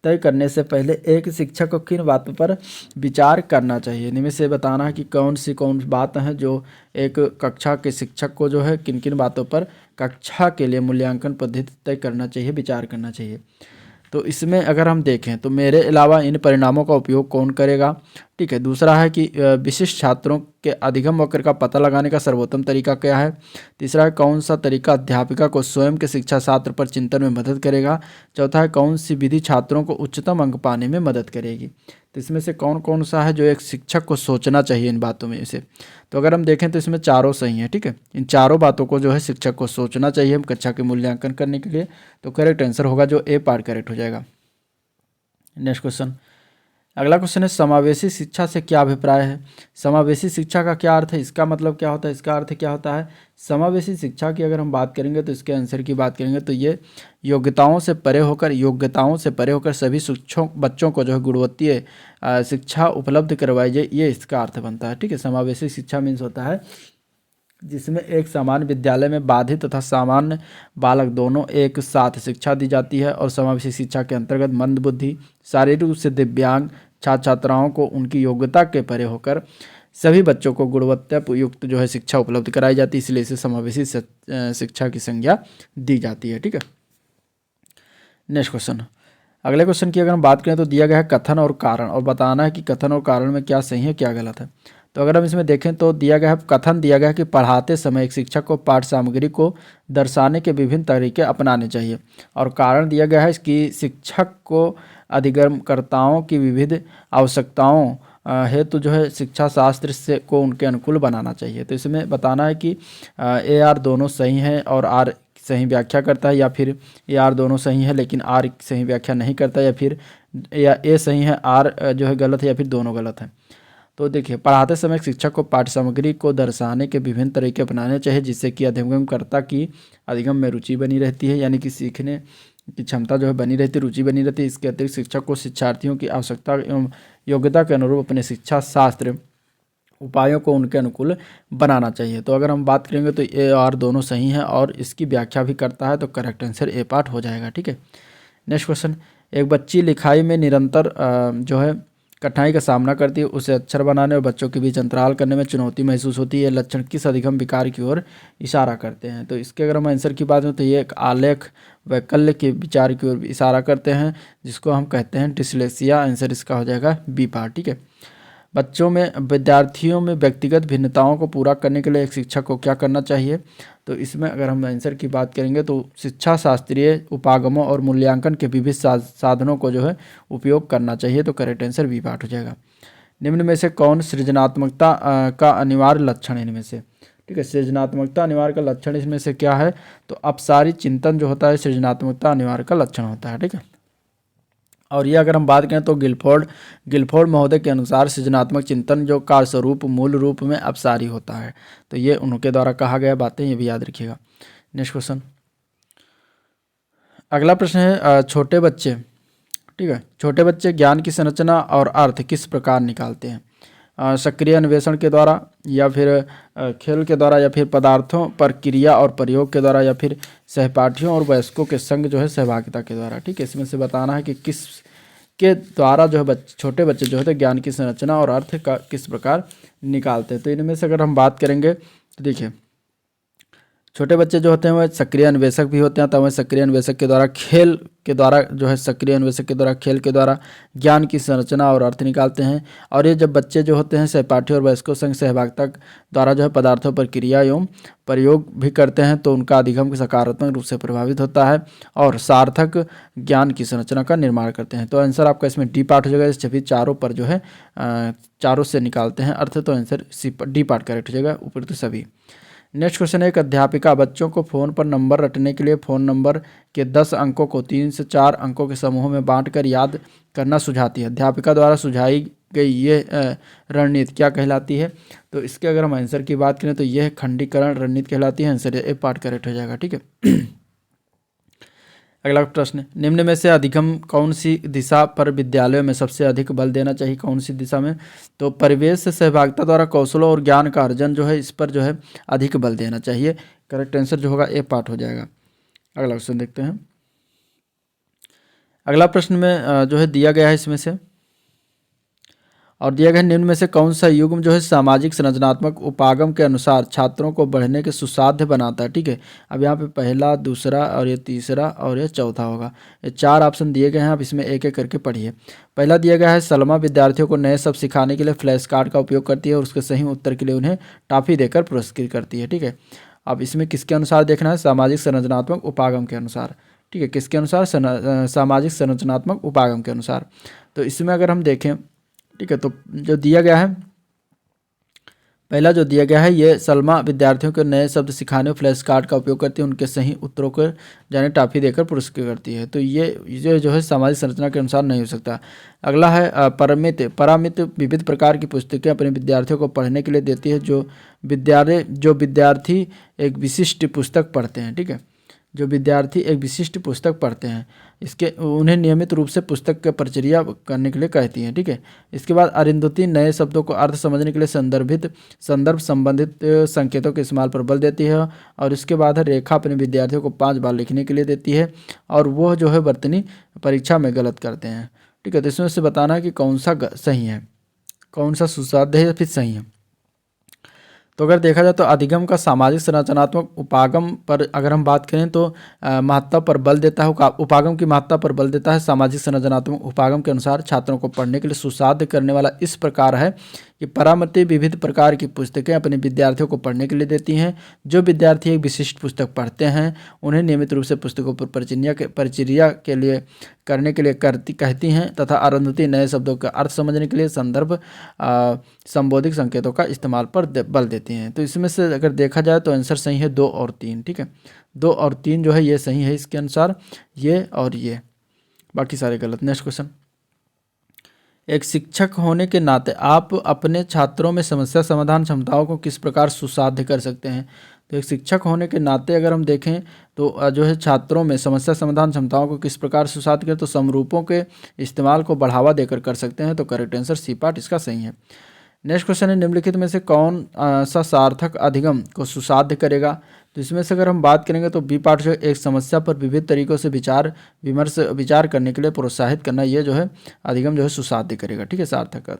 तय करने से पहले एक शिक्षक को किन बातों पर विचार करना चाहिए। इनमें से बताना है कि कौन बात हैं जो एक कक्षा के शिक्षक को जो है किन किन बातों पर कक्षा के लिए मूल्यांकन पद्धति तय करना चाहिए, विचार करना चाहिए। तो इसमें अगर हम देखें तो मेरे अलावा इन परिणामों का उपयोग कौन करेगा। ठीक है, दूसरा है कि विशिष्ट छात्रों के अधिगम वक्र का पता लगाने का सर्वोत्तम तरीका क्या है। तीसरा है कौन सा तरीका अध्यापिका को स्वयं के शिक्षा शास्त्र पर चिंतन में मदद करेगा। चौथा है कौन सी विधि छात्रों को उच्चतम अंक पाने में मदद करेगी। तो इसमें से कौन सा है जो एक शिक्षक को सोचना चाहिए इन बातों में से। तो अगर हम देखें तो इसमें चारों सही हैं। ठीक है, इन चारों बातों को जो है शिक्षक को सोचना चाहिए हम कक्षा के मूल्यांकन करने के लिए। तो करेक्ट आंसर होगा जो ए पार्ट करेक्ट हो जाएगा। नेक्स्ट क्वेश्चन, अगला क्वेश्चन है, समावेशी शिक्षा से क्या अभिप्राय है। समावेशी शिक्षा का क्या अर्थ है, इसका मतलब क्या होता है, इसका अर्थ क्या होता है। समावेशी शिक्षा की अगर हम बात करेंगे तो इसके आंसर की बात करेंगे तो ये योग्यताओं से परे होकर सभी बच्चों को जो है गुणवत्तीय शिक्षा उपलब्ध करवाई जाए, ये इसका अर्थ बनता है। ठीक है, समावेशी शिक्षा मीन्स होता है जिसमें एक समान विद्यालय में बाधित तथा सामान्य बालक दोनों एक साथ शिक्षा दी जाती है। और समावेशी शिक्षा के अंतर्गत मंदबुद्धि, शारीरिक रूप से दिव्यांग छात्र छात्राओं को उनकी योग्यता के परे होकर सभी बच्चों को गुणवत्ता युक्त जो है शिक्षा उपलब्ध कराई जाती है, इसलिए इसे समावेशी शिक्षा की संज्ञा दी जाती है। ठीक है, नेक्स्ट क्वेश्चन, अगले क्वेश्चन की अगर हम बात करें तो दिया गया है कथन और कारण, और बताना है कि कथन और कारण में क्या सही है क्या गलत है। तो अगर हम इसमें देखें तो कथन दिया गया है कि पढ़ाते समय एक शिक्षक को पाठ सामग्री को दर्शाने के विभिन्न तरीके अपनाने चाहिए। और कारण दिया गया है कि शिक्षक को अधिगमकर्ताओं की विविध आवश्यकताओं हेतु जो है शिक्षा शास्त्र से को उनके अनुकूल बनाना चाहिए। तो इसमें बताना है कि ए आर दोनों सही हैं और आर सही व्याख्या करता है, या फिर ए आर दोनों सही है लेकिन आर सही व्याख्या नहीं करता, या फिर ए सही है आर जो है गलत है, या फिर दोनों गलत हैं। तो देखिए, पढ़ाते समय शिक्षक को पाठ्य सामग्री को दर्शाने के विभिन्न तरीके अपनाने चाहिए जिससे कि अधिगमकर्ता की अधिगम में रुचि बनी रहती है, यानी कि सीखने की क्षमता जो है बनी रहती है, रुचि बनी रहती है। इसके अतिरिक्त शिक्षक को शिक्षार्थियों की आवश्यकता एवं योग्यता के अनुरूप अपने शिक्षा शास्त्र उपायों को उनके अनुकूल बनाना चाहिए। तो अगर हम बात करेंगे तो ए और दोनों सही हैं और इसकी व्याख्या भी करता है, तो करेक्ट आंसर ए पार्ट हो जाएगा। ठीक है, नेक्स्ट क्वेश्चन, एक बच्ची लिखाई में निरंतर जो है कठिनाई का सामना करती है, उसे अक्षर बनाने और बच्चों के बीच अंतराल करने में चुनौती महसूस होती है। लक्षण किस अधिगम विकार की ओर इशारा करते हैं। तो इसके अगर हम आंसर की बात करें तो ये एक आलेख वैकल्य के विचार की ओर इशारा करते हैं जिसको हम कहते हैं डिस्लेक्सिया। आंसर इसका हो जाएगा बी पार्ट। ठीक है, विद्यार्थियों में व्यक्तिगत भिन्नताओं को पूरा करने के लिए एक शिक्षक को क्या करना चाहिए। तो इसमें अगर हम आंसर की बात करेंगे तो शिक्षा शास्त्रीय उपागमों और मूल्यांकन के विविध साधनों को जो है उपयोग करना चाहिए। तो करेक्ट आंसर बी पार्ट हो जाएगा। निम्न में से कौन सृजनात्मकता का अनिवार्य लक्षण है इनमें से। ठीक है, सृजनात्मकता अनिवार्य का लक्षण इसमें से क्या है, तो अपसारी चिंतन जो होता है सृजनात्मकता अनिवार्य का लक्षण होता है। ठीक है, और ये अगर हम बात करें तो गिलफोर्ड महोदय के अनुसार सृजनात्मक चिंतन जो कार्य स्वरूप मूल रूप में अपसारी होता है। तो ये उनके द्वारा कहा गया बातें, ये भी याद रखिएगा। नेक्स्ट क्वेश्चन, अगला प्रश्न है छोटे बच्चे। ठीक है, छोटे बच्चे ज्ञान की संरचना और अर्थ किस प्रकार निकालते हैं। सक्रिय अन्वेषण के द्वारा, या फिर खेल के द्वारा, या फिर पदार्थों पर क्रिया और प्रयोग के द्वारा, या फिर सहपाठियों और वयस्कों के संग जो है सहभागिता के द्वारा। ठीक है, इसमें से बताना है कि किस के द्वारा जो है छोटे बच्चे जो है ज्ञान की संरचना और अर्थ का किस प्रकार निकालते हैं। तो इनमें से अगर हम बात करेंगे तो देखिए, छोटे बच्चे जो होते हैं वह सक्रिय अन्वेषक भी होते हैं, तो वह सक्रिय अन्वेषक के द्वारा खेल के द्वारा जो है सक्रिय अन्वेषक के द्वारा खेल के द्वारा ज्ञान की संरचना और अर्थ निकालते हैं। और ये जब बच्चे जो होते हैं सहपाठी और वयस्कों संग सहभागिता द्वारा जो है पदार्थों पर क्रिया एवं प्रयोग भी करते हैं, तो उनका अधिगम सकारात्मक रूप से प्रभावित होता है और सार्थक ज्ञान की संरचना का निर्माण करते हैं। तो आंसर आपका इसमें डी पार्ट हो जाएगा। सभी चारों पर जो है चारों से निकालते हैं अर्थ, तो आंसर डी पार्ट करेक्ट हो जाएगा, ऊपर तो सभी। नेक्स्ट क्वेश्चन है, एक अध्यापिका बच्चों को फ़ोन पर नंबर रटने के लिए फ़ोन नंबर के 10 अंकों को 3 से 4 अंकों के समूह में बांटकर याद करना सुझाती है। अध्यापिका द्वारा सुझाई गई ये रणनीति क्या कहलाती है? तो इसके अगर हम आंसर की बात करें तो यह खंडीकरण रणनीति कहलाती है। आंसर ए पार्ट करेक्ट हो जाएगा। ठीक है। अगला प्रश्न, निम्न में से अधिगम कौन सी दिशा पर विद्यालयों में सबसे अधिक बल देना चाहिए? कौन सी दिशा में? तो परिवेश से सहभागिता द्वारा कौशलों और ज्ञान का अर्जन जो है इस पर जो है अधिक बल देना चाहिए। करेक्ट आंसर जो होगा ए पार्ट हो जाएगा। अगला क्वेश्चन देखते हैं। अगला प्रश्न में जो है दिया गया है इसमें से, और दिया गया निम्न में से कौन सा युग्म जो है सामाजिक संरचनात्मक उपागम के अनुसार छात्रों को बढ़ने के सुसाध्य बनाता है? ठीक है, अब यहाँ पे पहला, दूसरा और ये तीसरा और ये चौथा होगा। ये 4 ऑप्शन दिए गए हैं, आप इसमें एक एक करके पढ़िए। पहला दिया गया है, सलमा विद्यार्थियों को नए शब्द सिखाने के लिए फ्लैश कार्ड का उपयोग करती है और उसके सही उत्तर के लिए उन्हें टॉफी देकर पुरस्कृत करती है। ठीक है, अब इसमें किसके अनुसार देखना है? सामाजिक संरचनात्मक उपागम के अनुसार। ठीक है, किसके अनुसार? सामाजिक संरचनात्मक उपागम के अनुसार। तो इसमें अगर हम देखें, ठीक है, तो जो दिया गया है, पहला जो दिया गया है, ये सलमा विद्यार्थियों को नए शब्द सिखाने और फ्लैश कार्ड का उपयोग करती है, उनके सही उत्तरों को जाने टॉफी देकर पुरस्कृत करती है। तो ये जो है सामाजिक संरचना के अनुसार नहीं हो सकता। अगला है परामित विविध प्रकार की पुस्तकें अपने विद्यार्थियों को पढ़ने के लिए देती है। जो विद्यार्थी एक विशिष्ट पुस्तक पढ़ते हैं, ठीक है, जो विद्यार्थी एक विशिष्ट पुस्तक पढ़ते हैं, इसके उन्हें नियमित रूप से पुस्तक का परिचर्या करने के लिए कहती हैं। ठीक है, इसके बाद अरुंधति नए शब्दों को अर्थ समझने के लिए संदर्भ संबंधित संकेतों के इस्तेमाल पर बल देती है। और इसके बाद है रेखा अपने विद्यार्थियों को 5 बार लिखने के लिए देती है और वह जो है वर्तनी परीक्षा में गलत करते हैं। ठीक है, तो इसमें से बताना है कि कौन सा सही है, कौन सा सुसाध्य है या फिर सही है। तो अगर देखा जाए तो अधिगम का सामाजिक संरचनात्मक उपागम पर अगर हम बात करें तो महत्ता पर बल देता है, उपागम की महत्ता पर बल देता है। सामाजिक संरचनात्मक उपागम के अनुसार छात्रों को पढ़ने के लिए सुसाध्य करने वाला इस प्रकार है कि परामर्श विविध प्रकार की पुस्तकें अपने विद्यार्थियों को पढ़ने के लिए देती हैं। जो विद्यार्थी एक विशिष्ट पुस्तक पढ़ते हैं उन्हें नियमित रूप से पुस्तकों पर परिचर्या के लिए करने के लिए कहती हैं तथा अरुंधति नए शब्दों का अर्थ समझने के लिए संदर्भ संबोधित संकेतों का इस्तेमाल पर बल देती हैं। तो इसमें से अगर देखा जाए तो आंसर सही है 2 और 3। ठीक है, 2 और 3 जो है ये सही है इसके अनुसार, ये और ये, बाकी सारे गलत। नेक्स्ट क्वेश्चन, एक शिक्षक होने के नाते आप अपने छात्रों में समस्या समाधान क्षमताओं को किस प्रकार सुसाध्य कर सकते हैं? तो एक शिक्षक होने के नाते अगर हम देखें तो जो है छात्रों में समस्या समाधान क्षमताओं को किस प्रकार सुसाध्य करें, तो समरूपों के इस्तेमाल को बढ़ावा देकर कर सकते हैं। तो करेक्ट आंसर सी पार्ट इसका सही है। नेक्स्ट क्वेश्चन है, निम्नलिखित में से कौन सा सार्थक अधिगम को सुसाध्य करेगा? तो इसमें से अगर हम बात करेंगे तो बी पार्ट जो है, एक समस्या पर विविध तरीकों से विचार करने के लिए प्रोत्साहित करना, ये जो है अधिगम जो है सुसाध्य करेगा। ठीक है, सार्थक।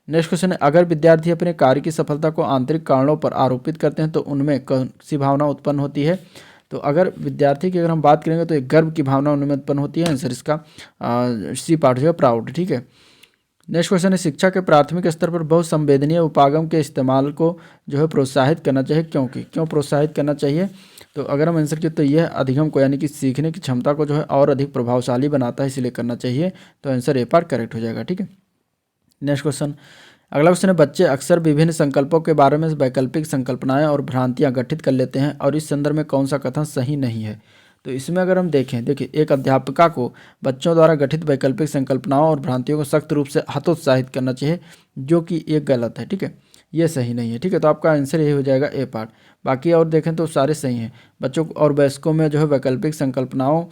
नेक्स्ट क्वेश्चन है, अगर विद्यार्थी अपने कार्य की सफलता को आंतरिक कारणों पर आरोपित करते हैं तो उनमें कौन सी भावना उत्पन्न होती है? तो अगर विद्यार्थी की अगर हम बात करेंगे तो एक गर्व की भावना उनमें उत्पन्न होती है। आंसर इसका सी पार्ट जो है प्राउड। ठीक है, नेक्स्ट क्वेश्चन है, शिक्षा के प्राथमिक स्तर पर बहुत संवेदनीय उपागम के इस्तेमाल को जो है प्रोत्साहित करना चाहिए, क्यों प्रोत्साहित करना चाहिए? तो अगर हम आंसर किए तो यह अधिगम को यानी कि सीखने की क्षमता को जो है और अधिक प्रभावशाली बनाता है, इसलिए करना चाहिए। तो आंसर ए पार्ट करेक्ट हो जाएगा। ठीक है, नेक्स्ट क्वेश्चन, अगला क्वेश्चन है, बच्चे अक्सर विभिन्न संकल्पों के बारे में वैकल्पिक संकल्पनाएं और भ्रांतियां गठित कर लेते हैं और इस संदर्भ में कौन सा कथन सही नहीं है? तो इसमें अगर हम देखिए एक अध्यापिका को बच्चों द्वारा गठित वैकल्पिक संकल्पनाओं और भ्रांतियों को सख्त रूप से हतोत्साहित करना चाहिए, जो कि ये गलत है। ठीक है, ये सही नहीं है। ठीक है, तो आपका आंसर ये हो जाएगा ए पार्ट। बाकी और देखें तो सारे सही हैं। बच्चों और वयस्कों में जो है वैकल्पिक संकल्पनाओं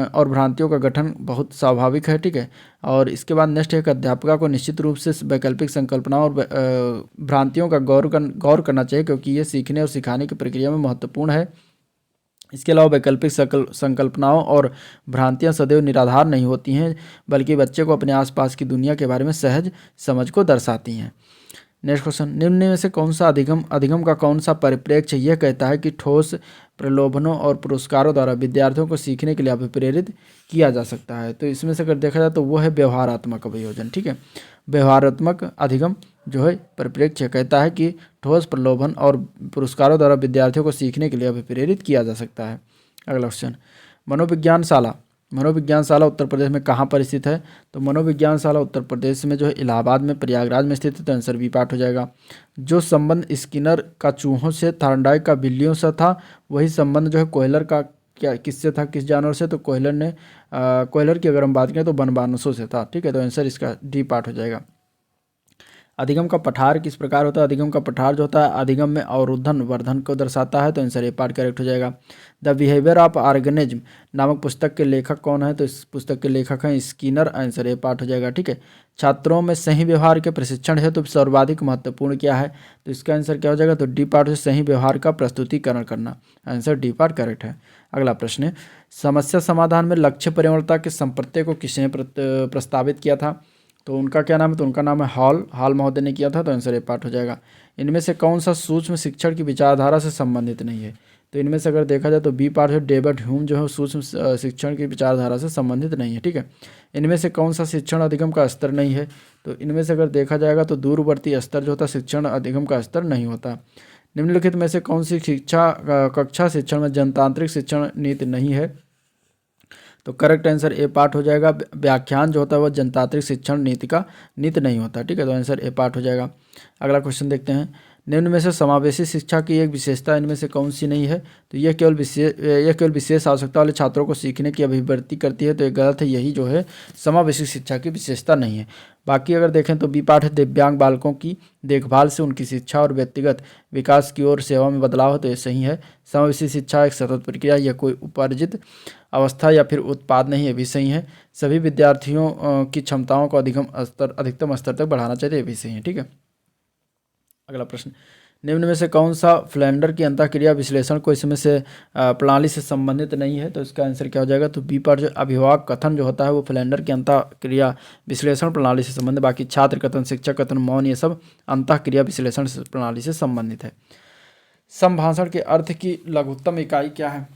और भ्रांतियों का गठन बहुत स्वाभाविक है, ठीक है। और इसके बाद नेक्स्ट एक अध्यापिका को निश्चित रूप से वैकल्पिक संकल्पनाओं और भ्रांतियों का गौर करना चाहिए, क्योंकि ये सीखने और सिखाने की प्रक्रिया में महत्वपूर्ण है। इसके अलावा वैकल्पिक संकल्पनाओं और भ्रांतियां सदैव निराधार नहीं होती हैं, बल्कि बच्चे को अपने आसपास की दुनिया के बारे में सहज समझ को दर्शाती हैं। नेक्स्ट क्वेश्चन, निम्न में से कौन सा अधिगम का कौन सा परिप्रेक्ष्य यह कहता है कि ठोस प्रलोभनों और पुरस्कारों द्वारा विद्यार्थियों को सीखने के लिए अभिप्रेरित किया जा सकता है? तो इसमें से अगर देखा जाए तो वो है व्यवहारात्मक अभियोजन, ठीक है। व्यवहारात्मक अधिगम जो है परिप्रेक्ष्य कहता है कि ठोस प्रलोभन और पुरस्कारों द्वारा विद्यार्थियों को सीखने के लिए अभिप्रेरित किया जा सकता है। अगला क्वेश्चन, मनोविज्ञानशाला उत्तर प्रदेश में कहाँ पर स्थित है? तो मनोविज्ञानशाला उत्तर प्रदेश में जो है इलाहाबाद में, प्रयागराज में स्थित है। तो आंसर बी पार्ट हो जाएगा। जो संबंध स्किनर का चूहों से, थॉर्नडाइक का बिल्लियों से था, वही संबंध जो है कोयलर का क्या किससे था, किस जानवर से? तो कोयलर की अगर हम बात करें तो बनबानसों से था, ठीक है। तो आंसर इसका डी पार्ट हो जाएगा। अधिगम का पठार किस प्रकार होता है? अधिगम का पठार जो होता है अधिगम में अवरोधन वर्धन को दर्शाता है। तो आंसर ए पार्ट करेक्ट हो जाएगा। द बिहेवियर ऑफ ऑर्गेनिज्म नामक पुस्तक के लेखक कौन है? तो इस पुस्तक के लेखक हैं स्किनर। आंसर ए पार्ट हो जाएगा, ठीक है। छात्रों में सही व्यवहार के प्रशिक्षण है तो सर्वाधिक महत्वपूर्ण क्या है? तो इसका आंसर क्या हो जाएगा? तो डी पार्ट से सही व्यवहार का प्रस्तुतिकरण करना। आंसर डी पार्ट करेक्ट है। अगला प्रश्न है, समस्या समाधान में लक्ष्य परिवर्तनता के संप्रत्यय को किसने प्रस्तावित किया था? तो उनका क्या नाम है? तो उनका नाम है हॉल महोदय ने किया था। तो आंसर ए पार्ट हो जाएगा। इनमें से कौन सा सूक्ष्म शिक्षण की विचारधारा से संबंधित नहीं है? तो इनमें से अगर देखा जाए तो बी पार्ट है, डेविड ह्यूम जो है सूक्ष्म शिक्षण की विचारधारा से संबंधित नहीं है, ठीक है। इनमें से कौन सा शिक्षण अधिगम का स्तर नहीं है? तो इनमें से अगर देखा जाएगा तो दूरवर्ती स्तर जो होता है शिक्षण अधिगम का स्तर नहीं होता। निम्नलिखित में से कौन सी कक्षा शिक्षण में जनतांत्रिक शिक्षण नीति नहीं है? तो करेक्ट आंसर ए पार्ट हो जाएगा। व्याख्यान जो होता है वह जनतांत्रिक शिक्षण नीति नहीं होता, ठीक है। तो आंसर ए पार्ट हो जाएगा। अगला क्वेश्चन देखते हैं, निम्न में से समावेशी शिक्षा की एक विशेषता इनमें से कौन सी नहीं है? तो यह केवल विशेष आवश्यकता वाले छात्रों को सीखने की अभिवृत्ति करती है। तो ये गलत है, यही जो है समावेशी शिक्षा की विशेषता नहीं है। बाकी अगर देखें तो बी पार्ट है, दिव्यांग बालकों की देखभाल से उनकी शिक्षा और व्यक्तिगत विकास की ओर सेवा में बदलाव है। तो ये सही है। समावेशी शिक्षा एक सतत प्रक्रिया, यह कोई उपार्जित अवस्था या फिर उत्पाद नहीं है, भी सही है। सभी विद्यार्थियों की क्षमताओं को अधिकतम स्तर तक बढ़ाना चाहिए, ये भी सही है, ठीक है। अगला प्रश्न, निम्न में से कौन सा फ्लैंडर की अंतःक्रिया विश्लेषण को इसमें से प्रणाली से संबंधित नहीं है? तो इसका आंसर क्या हो जाएगा? तो बी पार्ट जो अभिभावक कथन जो होता है वो फ्लैंडर की अंतःक्रिया विश्लेषण प्रणाली से संबंधित। बाकी छात्र कथन, शिक्षक कथन, मौन, ये सब अंतःक्रिया विश्लेषण प्रणाली से संबंधित है। संभाषण के अर्थ की लघुत्तम इकाई क्या है?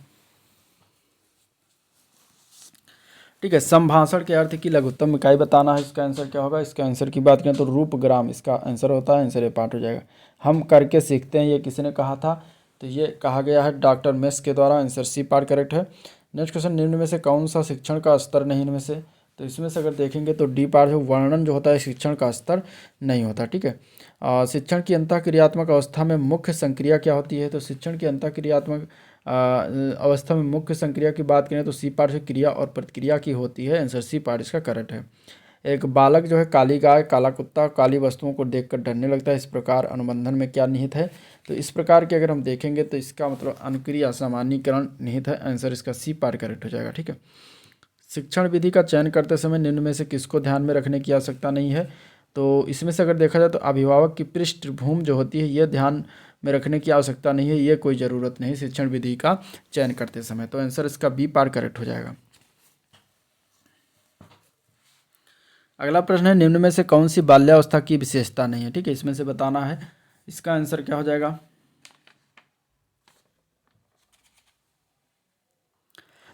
ठीक है, संभाषण के अर्थ की लघुत्तम इकाई बताना है। इसका आंसर क्या होगा? इसका आंसर की बात करें तो रूपग्राम इसका आंसर होता है। आंसर ए पार्ट हो जाएगा। हम करके सीखते हैं, ये किसने कहा था? तो ये कहा गया है डॉक्टर मेस के द्वारा। आंसर सी पार्ट करेक्ट है। नेक्स्ट क्वेश्चन, निम्न में से कौन सा शिक्षण का स्तर नहीं इनमें से? तो इसमें से अगर देखेंगे तो डी पार्ट है, वर्णन जो होता है शिक्षण का स्तर नहीं होता, ठीक है। शिक्षण की अंतःक्रियात्मक अवस्था में मुख्य संक्रिया क्या होती है? तो शिक्षण की अंतःक्रियात्मक अवस्था में मुख्य संक्रिया की बात करें तो सी पार्ट से क्रिया और प्रतिक्रिया की होती है। आंसर सी पार्ट इसका करेक्ट है। एक बालक जो है काली गाय, काला कुत्ता, काली वस्तुओं को देखकर डरने लगता है, इस प्रकार अनुबंधन में क्या निहित है? तो इस प्रकार के अगर हम देखेंगे तो इसका मतलब अनुक्रिया सामान्यीकरण निहित है। आंसर इसका सी पार्ट करेक्ट हो जाएगा, ठीक है। शिक्षण विधि का चयन करते समय निम्न में से किसको ध्यान में रखने की आवश्यकता नहीं है? तो इसमें से अगर देखा जाए तो अभिभावक की पृष्ठभूमि जो होती है यह ध्यान में रखने की आवश्यकता नहीं है, ये कोई ज़रूरत नहीं शिक्षण विधि का चयन करते समय। तो आंसर इसका बी पार्ट करेक्ट हो जाएगा। अगला प्रश्न है, निम्न में से कौन सी बाल्यावस्था की विशेषता नहीं है? ठीक है, इसमें से बताना है। इसका आंसर क्या हो जाएगा?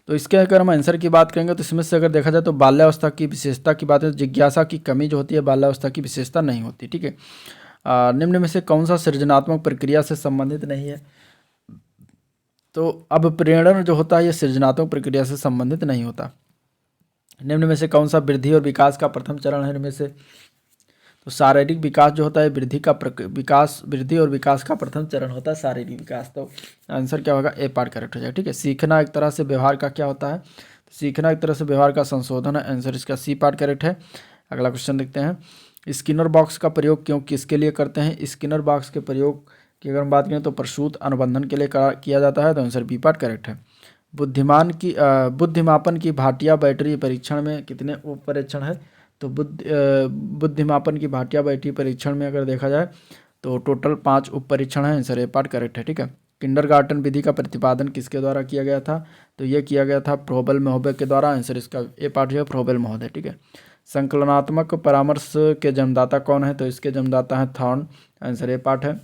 तो इसके अगर हम आंसर की बात करेंगे तो इसमें से अगर देखा जाए तो बाल्यावस्था की विशेषता की बात है, जिज्ञासा की कमी जो होती है बाल्यावस्था की विशेषता नहीं होती, ठीक है। निम्न में से कौन सा सृजनात्मक प्रक्रिया से संबंधित नहीं है? तो अब प्रेरण जो होता है ये सृजनात्मक प्रक्रिया से संबंधित नहीं होता। निम्न में से कौन सा वृद्धि और विकास का प्रथम चरण है? इनमें से तो शारीरिक विकास जो होता है वृद्धि और विकास का प्रथम चरण होता है शारीरिक विकास। तो आंसर क्या होगा? ए पार्ट करेक्ट हो जाएगा, ठीक है। सीखना एक तरह से व्यवहार का क्या होता है? तो सीखना एक तरह से व्यवहार का संशोधन है। आंसर इसका सी पार्ट करेक्ट है। अगला क्वेश्चन देखते हैं, स्किनर बॉक्स का प्रयोग किसके लिए करते हैं? स्किनर बॉक्स के प्रयोग की अगर हम बात करें तो प्रसूत अनुबंधन के लिए किया जाता है, तो आंसर बी पार्ट करेक्ट है। बुद्धिमापन की भाटिया बैटरी परीक्षण में कितने उप परीक्षण है? तो बुद्धिमापन की भाटिया बैटरी परीक्षण में अगर देखा जाए तो टोटल 5 उप परीक्षण है, आंसर ए पार्ट करेक्ट है। ठीक है। किंडरगार्टन विधि का प्रतिपादन किसके द्वारा किया गया था? तो ये किया गया था फ्रोबेल महोदय के द्वारा, आंसर इसका ए पार्ट है फ्रोबेल महोदय। ठीक है। संकलनात्मक परामर्श के जन्मदाता कौन है? तो इसके जन्मदाता हैं थॉर्न, आंसर ए पार्ट है।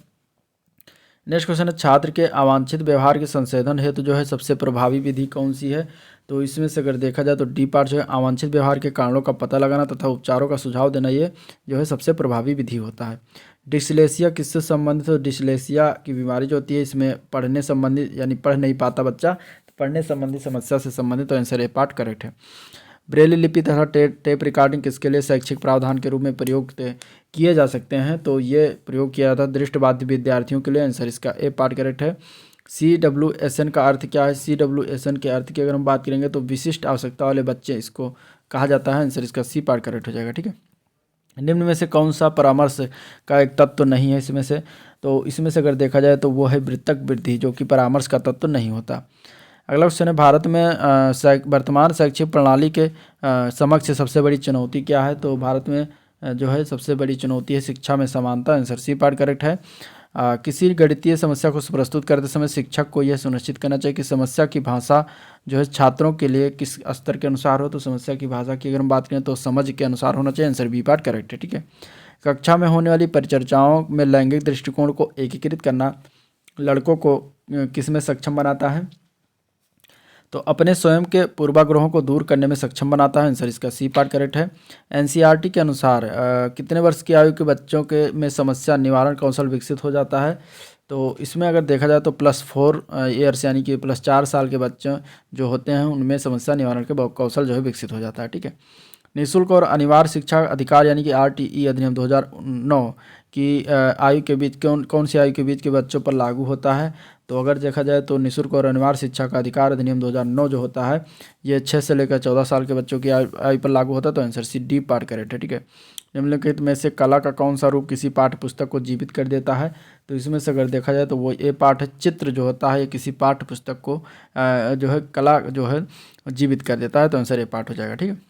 नेक्स्ट क्वेश्चन है छात्र के अवांछित व्यवहार के संशोधन हेतु जो है सबसे प्रभावी विधि कौन सी है? तो इसमें से अगर देखा जाए तो डी पार्ट जो है अवांछित व्यवहार के कारणों का पता लगाना तथा उपचारों का सुझाव देना, ये जो है सबसे प्रभावी विधि होता है। डिसलेसिया किससे संबंधित? तो डिसलेसिया की बीमारी जो होती है इसमें पढ़ने संबंधित यानी पढ़ नहीं पाता बच्चा, तो पढ़ने संबंधी समस्या से संबंधित, तो आंसर ए पार्ट करेक्ट है। ब्रेली लिपि तथा टेप रिकॉर्डिंग किसके लिए शैक्षिक प्रावधान के रूप में प्रयोग किए जा सकते हैं? तो ये प्रयोग किया जाता है दृष्टिबाधित विद्यार्थियों के लिए, आंसर इसका ए पार्ट करेक्ट है। CWSN का अर्थ क्या है? CWSN के अर्थ की अगर हम बात करेंगे तो विशिष्ट आवश्यकता वाले बच्चे इसको कहा जाता है, आंसर इसका सी पार्ट करेक्ट हो जाएगा। ठीक है। निम्न में से कौन सा परामर्श का एक तत्व नहीं है इसमें से? तो इसमें से अगर देखा जाए तो वो है वृत्तक वृद्धि, जो कि परामर्श का तत्व नहीं होता। अगला क्वेश्चन है भारत में वर्तमान शैक्षिक प्रणाली के समक्ष सबसे बड़ी चुनौती क्या है? तो भारत में जो है सबसे बड़ी चुनौती है शिक्षा में समानता, आंसर सी पार्ट करेक्ट है। किसी गणितीय समस्या को प्रस्तुत करते समय शिक्षक को यह सुनिश्चित करना चाहिए कि समस्या की भाषा जो है छात्रों के लिए किस स्तर के अनुसार हो। तो समस्या की भाषा की अगर हम बात करें तो समझ के अनुसार होना चाहिए, आंसर बी पार्ट करेक्ट है। ठीक है। कक्षा में होने वाली परिचर्चाओं में लैंगिक दृष्टिकोण को एकीकृत करना लड़कों को किस में सक्षम बनाता है? तो अपने स्वयं के पूर्वाग्रहों को दूर करने में सक्षम बनाता है, आंसर इसका सी पार्ट करेक्ट है। NCERT के अनुसार कितने वर्ष की आयु के बच्चों के में समस्या निवारण कौशल विकसित हो जाता है? तो इसमें अगर देखा जाए तो +4 ईयर्स यानी कि +4 साल के बच्चे जो होते हैं उनमें समस्या निवारण के कौशल जो है विकसित हो जाता है। ठीक है। निःशुल्क और अनिवार्य शिक्षा अधिकार यानी कि RTE अधिनियम 2009 की आयु के बीच कौन सी आयु के बीच के बच्चों पर लागू होता है? तो अगर देखा जाए तो निःशुल्क और अनिवार्य शिक्षा का अधिकार अधिनियम 2009 जो होता है ये 6 से लेकर 14 साल के बच्चों की आयु पर लागू होता है, तो answer C D part correct है। ठीक है। निम्नलिखित में से कला का कौन सा रूप किसी पाठ्य पुस्तक को जीवित कर देता है? तो इसमें से अगर देखा जाए तो वो ए पार्ट है, चित्र जो होता है ये किसी पाठ्य पुस्तक को जो है कला जो है जीवित कर देता है, तो आंसर ए पार्ट हो जाएगा। ठीक है।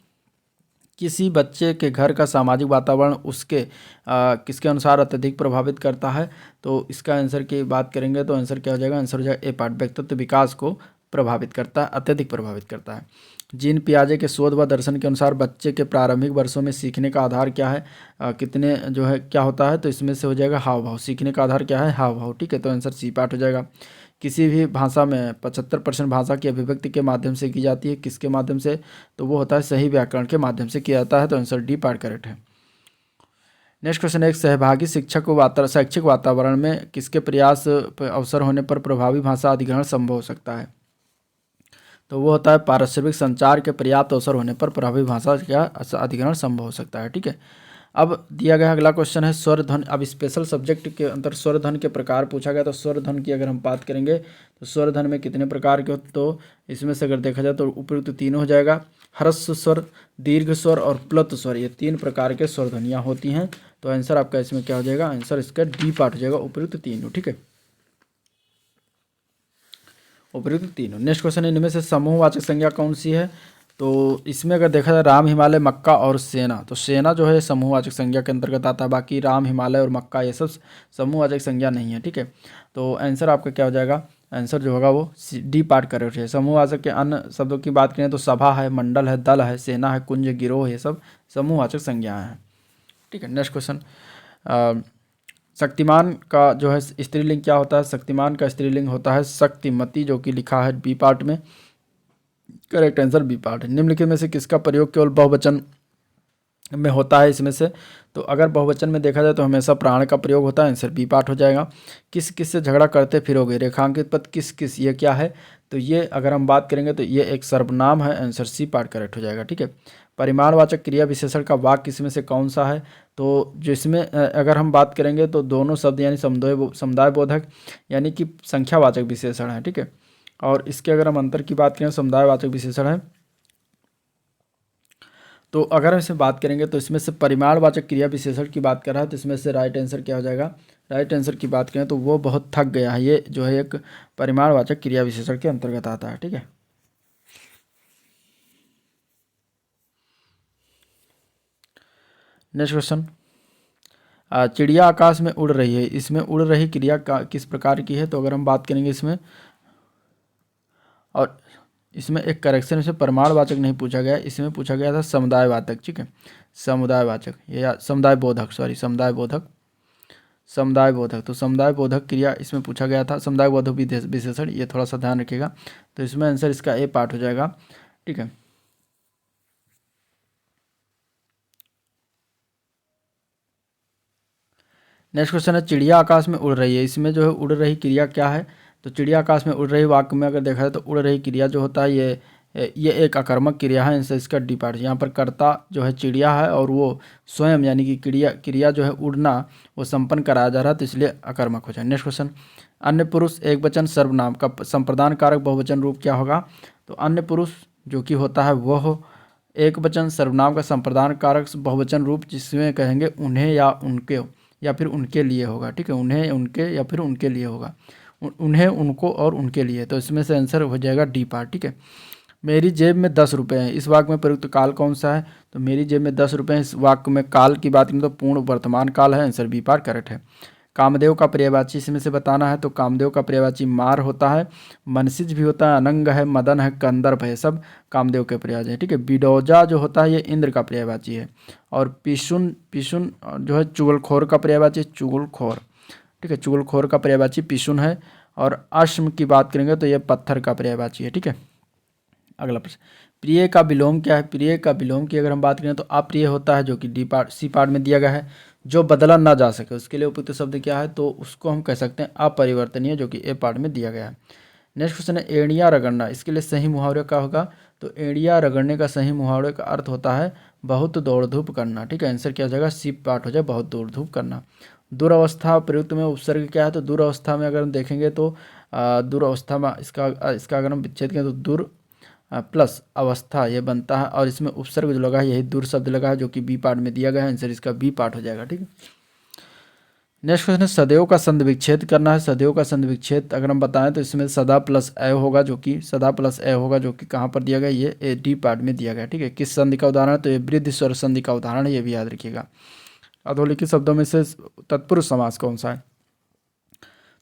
किसी बच्चे के घर का सामाजिक वातावरण उसके किसके अनुसार अत्यधिक प्रभावित करता है? तो इसका आंसर की बात करेंगे तो आंसर क्या हो जाएगा? आंसर हो जाएगा ए पार्ट, व्यक्तित्व विकास को प्रभावित करता है, अत्यधिक प्रभावित करता है। जीन पियाजे के शोध व दर्शन के अनुसार बच्चे के प्रारंभिक वर्षों में सीखने का आधार क्या है? कितने जो है क्या होता है? तो इसमें से हो जाएगा हाव भाव। सीखने का आधार क्या है? हाव भाव। ठीक है। तो आंसर सी पार्ट हो जाएगा। किसी भी भाषा में 75% भाषा की अभिव्यक्ति के माध्यम से की जाती है, किसके माध्यम से? तो वो होता है सही व्याकरण के माध्यम से किया जाता है, तो आंसर डी पार्ट करेक्ट है। नेक्स्ट क्वेश्चन है एक सहभागी शिक्षक को शैक्षिक वातावरण में किसके प्रयास अवसर होने पर प्रभावी भाषा अधिग्रहण संभव हो सकता है? तो वो होता है पारस्परिक संचार के पर्याप्त अवसर होने पर प्रभावी भाषा का अधिग्रहण संभव हो सकता है। ठीक है। अब दिया गया अगला क्वेश्चन है स्वर ध्वनि। अब स्पेशल सब्जेक्ट के अंतर स्वर ध्वनि के प्रकार पूछा गया, तो स्वर ध्वनि की अगर हम बात करेंगे तो स्वर ध्वनि में कितने प्रकार के होते? तो इसमें से अगर देखा जाए तो उपयुक्त तीनों हो जाएगा, ह्रस्व स्वर, दीर्घ स्वर और प्लुत स्वर, ये 3 प्रकार के स्वर ध्वनियाँ होती हैं। तो आंसर आपका इसमें क्या हो जाएगा? आंसर इसका डी पार्ट हो जाएगा, उपयुक्त तीनों। ठीक है। उपयुक्त तीनों। नेक्स्ट क्वेश्चन है इनमें से समूहवाचक संज्ञा कौन सी है? तो इसमें अगर देखा जाए राम, हिमालय, मक्का और सेना, तो सेना जो है समूहवाचक संज्ञा के अंतर्गत आता है, बाकी राम, हिमालय और मक्का ये सब समूहवाचक संज्ञा नहीं है। ठीक है। तो आंसर आपका क्या हो जाएगा? आंसर जो होगा वो डी पार्ट करेक्ट है। समूहवाचक के अन्य शब्दों की बात करें तो सभा है, मंडल है, दल है, सेना है, कुंज, गिरोह, ये सब समूहवाचक संज्ञाएँ हैं। ठीक है। नेक्स्ट क्वेश्चन, शक्तिमान का जो है स्त्रीलिंग क्या होता है? शक्तिमान का स्त्रीलिंग होता है शक्तिमती, जो कि लिखा है बी पार्ट में, करेक्ट आंसर बी पार्ट है। निम्नलिखित में से किसका प्रयोग केवल बहुवचन में होता है? इसमें से तो अगर बहुवचन में देखा जाए तो हमेशा प्राण का प्रयोग होता है, आंसर बी पार्ट हो जाएगा। किस किस से झगड़ा करते फिरोगे? रेखांकित पद किस किस, ये क्या है? तो ये अगर हम बात करेंगे तो ये एक सर्वनाम है, आंसर सी पार्ट करेक्ट हो जाएगा। ठीक है। परिमाणवाचक क्रिया विशेषण का वाक्य इसमें से कौन सा है? तो जिसमें अगर हम बात करेंगे तो दोनों शब्द यानी समुदाय बोधक यानी कि संख्यावाचक विशेषण है। ठीक है। और इसके अगर हम अंतर की बात करें समुदायवाचक विशेषण है, तो अगर हम इसमें बात करेंगे तो इसमें से परिमाणवाचक क्रिया विशेषण की बात कर रहा है, तो इसमें से राइट आंसर क्या हो जाएगा? राइट आंसर की बात करें तो वो बहुत थक गया है, ये जो है एक परिमाणवाचक क्रिया विशेषण के अंतर्गत आता है। ठीक है, नेक्स्ट क्वेश्चन, चिड़िया आकाश में उड़ रही है, इसमें उड़ रही क्रिया किस प्रकार की है? तो अगर हम बात करेंगे इसमें, और इसमें एक करेक्शन, इसमें परिमाणवाचक नहीं पूछा गया, इसमें पूछा गया था समुदायवाचक। ठीक है, समुदायवाचक या समुदाय बोधक, सॉरी समुदाय बोधक, समुदाय बोधक। तो समुदाय बोधक क्रिया इसमें पूछा गया था, समुदाय बोधक विशेषण, ये थोड़ा सा ध्यान रखिएगा। तो इसमें आंसर इसका ए पार्ट हो जाएगा। ठीक है, नेक्स्ट क्वेश्चन है, चिड़िया आकाश में उड़ रही है, इसमें जो है उड़ रही क्रिया क्या है? तो चिड़िया आकाश में उड़ रही वाक्य में अगर देखा जाए तो उड़ रही क्रिया जो होता है ये एक आकर्मक क्रिया है, इनसे इसका डी पार्ट। यहाँ पर कर्ता जो है चिड़िया है और वो स्वयं यानी कि क्रिया जो है उड़ना वो संपन्न कराया जा रहा है, तो इसलिए आकर्मक हो जाए। नेक्स्ट क्वेश्चन, अन्य पुरुष एक वचन सर्वनाम का संप्रदान कारक बहुवचन रूप क्या होगा? तो अन्य पुरुष जो कि होता है वह एक वचन सर्वनाम का संप्रदान कारक बहुवचन रूप, जिसमें कहेंगे उन्हें या उनके या फिर उनके लिए होगा। ठीक है, उन्हें उनके या फिर उनके लिए होगा, उन्हें उनको और उनके लिए। तो इसमें से आंसर हो जाएगा डी पार्ट। ठीक है, मेरी जेब में 10 रुपये हैं, इस वाक्य में प्रयुक्त काल कौन सा है? तो मेरी जेब में 10 रुपये हैं, इस वाक्य में काल की बात करें तो पूर्ण वर्तमान काल है, आंसर बी पार्ट करेक्ट है। कामदेव का पर्यायवाची इसमें से बताना है, तो कामदेव का पर्यायवाची मार होता है, मनसिज भी होता है, अनंग है, मदन है, कंदर्प है, सब कामदेव के पर्यायवाची है। ठीक है, बिडौजा जो होता है ये इंद्र का पर्यायवाची है, और पिशुन पिशुन जो है चुगलखोर का पर्यायवाची, चुगलखोर। ठीक है, चुगलखोर का पर्यायवाची पिशुन है, और अश्म की बात करेंगे तो ये पत्थर का पर्यायवाची है। ठीक है, अगला प्रश्न, प्रिय का विलोम क्या है? प्रिय का विलोम की अगर हम बात करें तो अप्रिय होता है, जो कि डी पार्ट सी पार्ट में दिया गया है। जो बदला ना जा सके उसके लिए उपयुक्त शब्द क्या है? तो उसको हम कह सकते हैं अपरिवर्तनीय, जो कि ए पार्ट में दिया गया है। नेक्स्ट क्वेश्चन है, एड़ियाँ रगड़ना, इसके लिए सही मुहावरे का होगा? तो एड़ियाँ रगड़ने का सही मुहावरे का अर्थ होता है बहुत दौड़ धूप करना। ठीक है, आंसर क्या हो जाएगा? सी पार्ट हो जाए, बहुत दौड़ धूप करना। दुरावस्था प्रयुक्त में उपसर्ग क्या है? तो दुरावस्था में अगर हम देखेंगे तो दुरावस्था में इसका अगर हम विच्छेद करें तो दुर प्लस अवस्था ये बनता है, और इसमें उपसर्ग जो लगा है यही दूर शब्द लगा है, जो कि बी पार्ट में दिया गया है, आंसर इसका बी पार्ट हो जाएगा। ठीक है, नेक्स्ट क्वेश्चन है, सदैव का संधि विच्छेद करना है। सदैव का संधि विच्छेद अगर हम बताएं तो इसमें सदा प्लस ए होगा, जो कि सदा प्लस ए होगा, जो कि कहाँ पर दिया गया? ये ए डी पार्ट में दिया गया। ठीक है, किस संधि का उदाहरण है? तो ये वृद्धि स्वर संधि का उदाहरण है, ये भी याद रखिएगा। अधोलिखित शब्दों में से तत्पुरुष समास कौन सा है?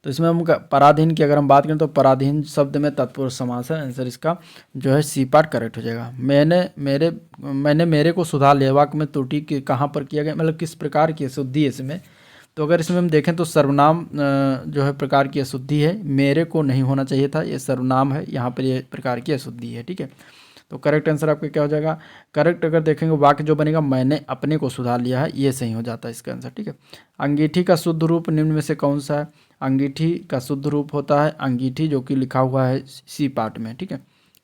तो इसमें हम पराधीन की अगर हम बात करें तो पराधीन शब्द में तत्पुरुष समास है, आंसर इसका जो है सी पार्ट करेक्ट हो जाएगा। मैंने मेरे को सुधार लिया, वाक्य में त्रुटि कहाँ पर किया गया, मतलब किस प्रकार की अशुद्धि है इसमें? तो अगर इसमें हम देखें तो सर्वनाम जो है प्रकार की अशुद्धि है, मेरे को नहीं होना चाहिए था, ये सर्वनाम है, यहाँ पर ये प्रकार की अशुद्धि है। ठीक है, तो करेक्ट आंसर आपका क्या हो जाएगा? करेक्ट अगर देखेंगे वाक्य जो बनेगा मैंने अपने को सुधार लिया है, ये सही हो जाता है इसका आंसर। ठीक है, अंगीठी का शुद्ध रूप निम्न में से कौन सा है? अंगीठी का शुद्ध रूप होता है अंगीठी, जो कि लिखा हुआ है सी पार्ट में। ठीक है,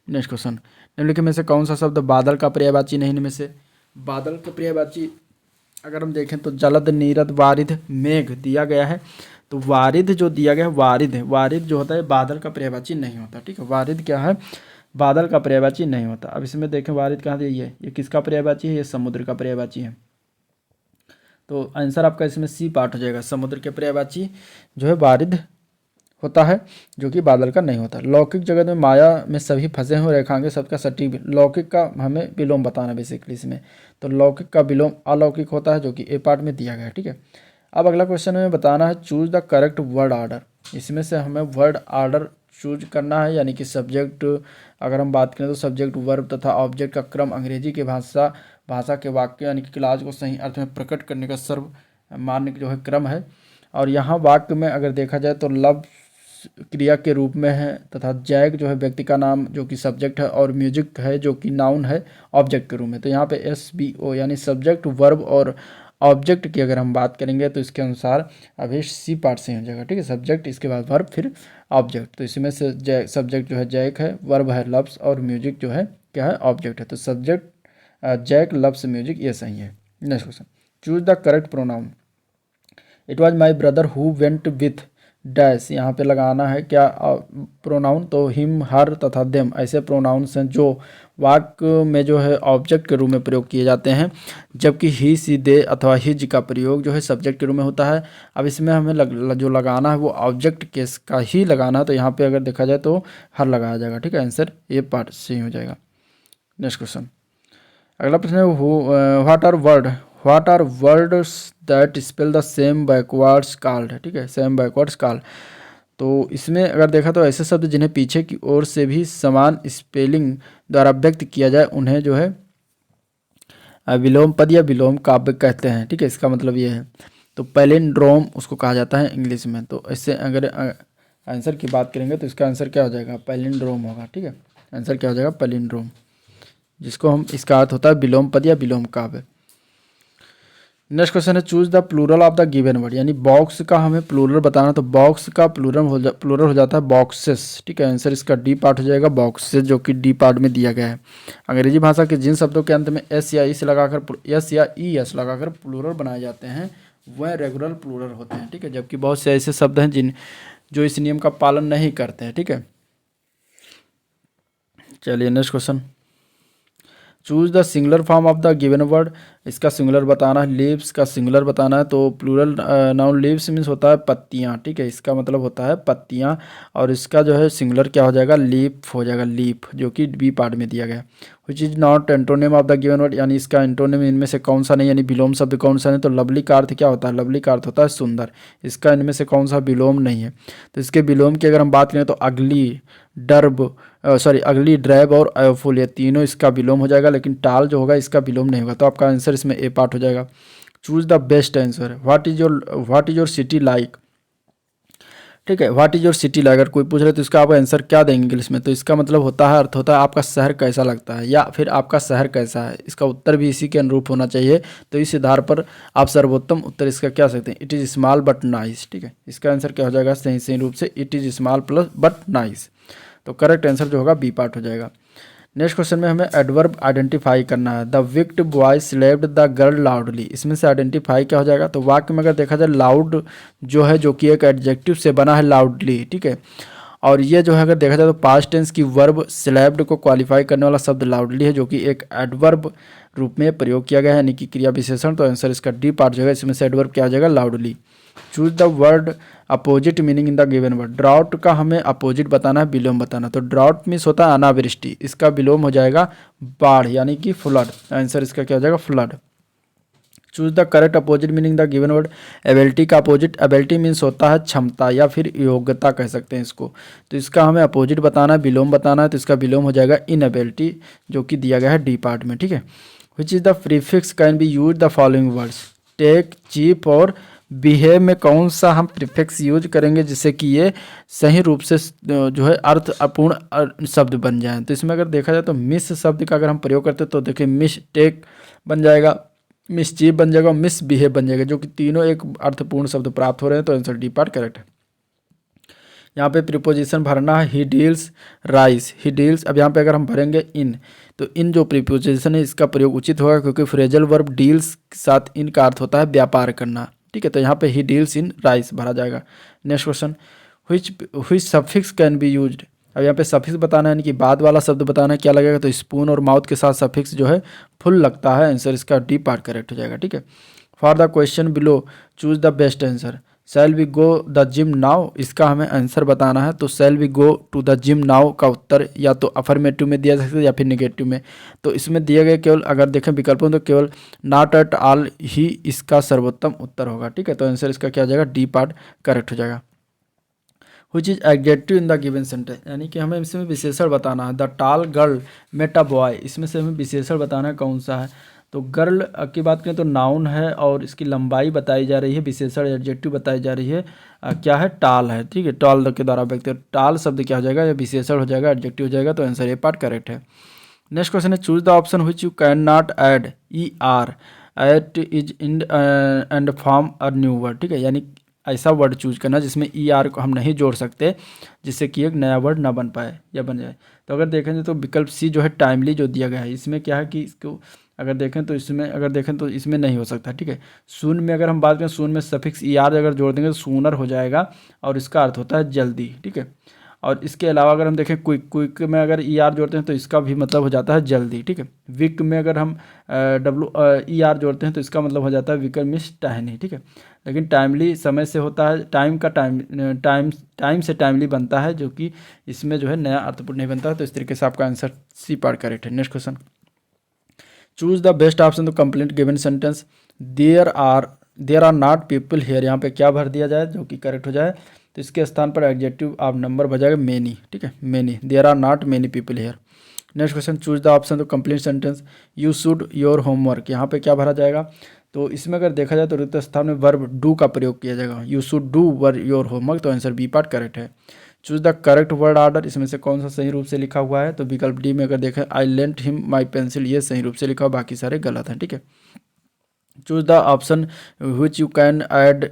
नेक्स्ट क्वेश्चन, निम्नलिखित में से कौन सा शब्द बादल का पर्यायवाची नहीं? इनमें से बादल का पर्यायवाची अगर हम देखें तो जलद, नीरद, वारिध, मेघ दिया गया है। तो वारिध जो दिया गया है वारिध है, वारिध जो होता है बादल का पर्यायवाची नहीं होता। ठीक है, वारिध क्या है? बादल का पर्यायवाची नहीं होता। अब इसमें देखें वारिध कहाँ दिया है, ये किसका पर्यायवाची है? ये समुद्र का पर्यायवाची है। तो आंसर आपका इसमें सी पार्ट हो जाएगा, समुद्र के पर्यायवाची जो है वारिध होता है, जो कि बादल का नहीं होता। लौकिक जगत में माया में सभी फंसे हुए रेखांक सबका सटीक, लौकिक का हमें विलोम बताना बेसिकली इसमें। तो लौकिक का विलोम अलौकिक होता है, जो कि ए पार्ट में दिया गया है। ठीक है, अब अगला क्वेश्चन हमें बताना है choose the correct word order. इसमें से हमें वर्ड आर्डर चूज करना है, यानी कि सब्जेक्ट अगर हम बात करें तो सब्जेक्ट, वर्ब तथा ऑब्जेक्ट का क्रम अंग्रेजी के भाषा के वाक्य यानी कि क्लास को सही अर्थ में प्रकट करने का सर्वमान्य जो है क्रम है। और यहाँ वाक्य में अगर देखा जाए तो लव क्रिया के रूप में है, तथा जैक जो है व्यक्ति का नाम जो कि सब्जेक्ट है, और म्यूजिक है जो कि नाउन है ऑब्जेक्ट के रूप में। तो यहाँ पे SBO यानी सब्जेक्ट, वर्ब और ऑब्जेक्ट की अगर हम बात करेंगे तो इसके अनुसार अभी सी पार्ट से हो जाएगा। ठीक है, सब्जेक्ट इसके बाद वर्ब फिर ऑब्जेक्ट। तो इसमें से सब्जेक्ट जो है जैक है, वर्ब है लव्स, और म्यूजिक जो है क्या है? ऑब्जेक्ट है। तो सब्जेक्ट जैक, लव्स, म्यूजिक, ये सही है। Next question, choose the correct pronoun. It was my brother who went with dash यहाँ पे लगाना है क्या प्रोनाउन, तो हिम, हर तथा देम ऐसे प्रोनाउंस हैं जो वाक्य में जो है ऑब्जेक्ट के रूप में प्रयोग किए जाते हैं, जबकि ही, सी, दे अथवा हिज का प्रयोग जो है सब्जेक्ट के रूप में होता है। अब इसमें हमें जो लगाना है वो ऑब्जेक्ट केस का ही लगाना है, तो यहाँ पे अगर देखा जाए तो हर लगाया जाएगा। ठीक है, आंसर ये पार्ट सही हो जाएगा। नेक्स्ट क्वेश्चन, अगला प्रश्न है what are words that spell the same backwards called. ठीक है, सेम बैकवर्ड्स कॉल्ड। तो इसमें अगर देखा तो ऐसे शब्द जिन्हें पीछे की ओर से भी समान स्पेलिंग द्वारा व्यक्त किया जाए उन्हें जो है विलोम पद या विलोम काव्य कहते हैं। ठीक है, इसका मतलब ये है। तो पैलिंड्रोम उसको कहा जाता है इंग्लिश में। तो इससे अगर आंसर की बात करेंगे तो इसका आंसर क्या हो जाएगा, पैलिंड्रोम होगा। ठीक है, आंसर क्या हो जाएगा, पैलिंड्रोम, जिसको हम इसका अर्थ होता है विलोम पद या विलोम काव्य। नेक्स्ट क्वेश्चन है choose the plural of the given word, यानी बॉक्स का हमें प्लूरल बताना, तो बॉक्स का प्लूरल हो जाता है बॉक्सेस। ठीक है, आंसर इसका डी पार्ट हो जाएगा बॉक्सेस, जो कि डी पार्ट में दिया गया है। अंग्रेजी भाषा के जिन शब्दों के अंत में एस या ई लगाकर प्लूरल बनाए जाते हैं वह रेगुलर प्लूरल होते हैं। ठीक है, जबकि बहुत से ऐसे शब्द हैं जो इस नियम का पालन नहीं करते हैं। ठीक है, चलिए next question, choose the singular form of the given word, इसका सिंगुलर बताना है। लीव्स का सिंगुलर बताना है, तो प्लूरल नाउन लीव्स मीन्स होता है पत्तियां। ठीक है, इसका मतलब होता है पत्तियां, और इसका जो है सिंगुलर क्या हो जाएगा, लीफ हो जाएगा, लीफ, जो कि बी पार्ट में दिया गया है। Which is not antonym of the given word, यानी इसका एंटोनिम इनमें से कौन सा नहीं, यानी विलोम शब्द कौन सा नहीं, तो लवली का अर्थ क्या होता है, लवली का अर्थ होता है सुंदर। इसका इनमें से कौन सा विलोम नहीं है। तो इसके विलोम की अगर हम बात करें तो अगली, अगली, ड्रैब और अयोफुल, ये तीनों इसका विलोम हो जाएगा, लेकिन टाल जो होगा इसका विलोम नहीं होगा। तो आपका आंसर इसमें ए पार्ट हो जाएगा। Choose the best answer, what is your city like. ठीक है, what is your city like, अगर कोई पूछ रहे तो इसका आप आंसर क्या देंगे इंग्लिश में, तो इसका मतलब होता है, अर्थ होता है आपका शहर कैसा लगता है, या फिर आपका शहर कैसा है। इसका उत्तर भी इसी के अनुरूप होना चाहिए। तो इस आधार पर आप सर्वोत्तम उत्तर इसका क्या सकते हैं, it is small but nice. ठीक है, इसका आंसर क्या हो जाएगा, सही रूप से it is small plus but nice. तो करेक्ट आंसर जो होगा बी पार्ट हो जाएगा। नेक्स्ट क्वेश्चन में हमें एडवर्ब आइडेंटिफाई करना है। The wicked boy slapped the girl loudly, इसमें से आइडेंटिफाई क्या हो जाएगा, तो वाक्य में अगर देखा जाए लाउड जो है, जो कि एक एडजेक्टिव से बना है, लाउडली। ठीक है, और ये जो है अगर देखा जाए तो पास्ट टेंस की वर्ब स्लैप्ड को क्वालिफाई करने वाला शब्द लाउडली है, जो कि एक एडवर्ब रूप में प्रयोग किया गया है, यानी कि क्रिया विशेषण। तो आंसर इसका डी पार्ट जो है, इसमें से एडवर्ब क्या हो जाएगा, loudly. Choose the word opposite meaning in the given word, drought का हमें अपोजिट बताना है, विलोम बताना। तो ड्राउट मीन्स होता है अनावृष्टि, इसका विलोम हो जाएगा बाढ़, यानी कि फ्लड। आंसर इसका क्या हो जाएगा, flood. Choose the correct opposite meaning the given word, ability का अपोजिट, एबिलिटी मीन्स होता है क्षमता या फिर योग्यता कह सकते हैं इसको। तो इसका हमें अपोजिट बताना है, विलोम बताना है, तो इसका विलोम हो जाएगा इनएबिलिटी, जो कि दिया गया है डी पार्ट में। ठीक है, which is the prefix can be use the following words, take, cheap और बिहेव में कौन सा हम प्रीफिक्स यूज करेंगे जिससे कि ये सही रूप से जो है अर्थपूर्ण शब्द बन जाए। तो इसमें अगर देखा जाए तो मिस शब्द का अगर हम प्रयोग करते हैं तो देखिए मिस टेक बन जाएगा, मिस चीप बन जाएगा, मिस बिहेव बन जाएगा, जो कि तीनों एक अर्थपूर्ण शब्द प्राप्त हो रहे हैं। तो आंसर डी पार्ट करेक्ट है। यहाँ पे प्रीपोजिशन भरना है, he deals rice, he deals. अब यहाँ पे अगर हम भरेंगे इन, तो इन जो प्रीपोजिशन है इसका प्रयोग उचित होगा, क्योंकि फ्रेजल वर्ब डील्स के साथ इन का अर्थ होता है व्यापार करना। ठीक है, तो यहाँ पे ही डील्स इन राइस भरा जाएगा। Next question, which suffix can be used. अब यहाँ पे सफिक्स बताना है, यानी कि बाद वाला शब्द बताना है, क्या लगेगा, तो स्पून और माउथ के साथ सफिक्स जो है फुल लगता है। आंसर इसका डी पार्ट करेक्ट हो जाएगा। ठीक है, for the question below choose the best answer, shall we go the gym now, इसका हमें आंसर बताना है। तो shall we go to the gym now का उत्तर या तो अफर्मेटिव में दिया जा सकता है या फिर निगेटिव में। तो इसमें दिए गए केवल अगर देखें विकल्पों तो केवल नॉट एट ऑल ही इसका सर्वोत्तम उत्तर होगा। ठीक है, तो आंसर इसका क्या हो जाएगा, डी पार्ट करेक्ट हो जाएगा। Which is adjective in the given sentence, यानी कि हमें इसमें विशेषण बताना है। The tall girl met a boy, इसमें से हमें विशेषण बताना है कौन सा है। तो गर्ल की बात करें तो नाउन है और इसकी लंबाई बताई जा रही है, विशेषण एडजेक्टिव बताई जा रही है क्या है, टाल है। ठीक है, टाल के द्वारा व्यक्त, टाल शब्द क्या हो जाएगा, या विशेषण हो जाएगा, एडजेक्टिव हो जाएगा। तो आंसर ए पार्ट करेक्ट है। नेक्स्ट क्वेश्चन है choose the option which you can not add E R at is in end form a new word. ठीक है, यानी ऐसा वर्ड चूज करना जिसमें ई आर को हम नहीं जोड़ सकते, जिससे कि एक नया वर्ड ना बन पाए या बन जाए। तो अगर देखेंगे तो विकल्प सी जो है टाइमली जो दिया गया है, इसमें क्या है कि इसको अगर देखें तो इसमें नहीं हो सकता, ठीक है। सून में अगर हम बात करें, सून में सफिक्स ER अगर जोड़ देंगे तो सूनर हो जाएगा और इसका अर्थ होता है जल्दी, ठीक है। और इसके अलावा अगर हम देखें क्विक में अगर ER जोड़ते हैं तो इसका भी मतलब हो जाता है जल्दी, ठीक है। विक में अगर हम ER जोड़ते हैं तो इसका मतलब हो जाता है विकर मीन्स टहनी, ठीक है। लेकिन टाइमली समय से होता है, टाइम से टाइमली बनता है, जो कि इसमें जो है नया अर्थपूर्ण नहीं बनता। तो इस तरीके से आपका आंसर सी पार्ट करेक्ट है। Next question, choose the best option to complete given sentence. There are not people here, यहाँ पे क्या भर दिया जाए जो कि करेक्ट हो जाए। तो इसके स्थान पर एडजेक्टिव आप नंबर बजाएगा मेनी, ठीक है, many. There are not many people here. Next question, choose the option to complete sentence. You should your homework, यहाँ पे क्या भरा जाएगा। तो इसमें अगर देखा जाए तो रिक्त स्थान में वर्ब डू का प्रयोग किया जाएगा। You should do your homework, तो आंसर बी पार्ट करेक्ट है। Choose the correct word order, इसमें से कौन सा सही रूप से लिखा हुआ है। तो विकल्प डी में अगर देखें आई लेंट हिम माई पेंसिल, ये सही रूप से लिखा हुआ, बाकी सारे गलत हैं, ठीक है। Choose the option which you can add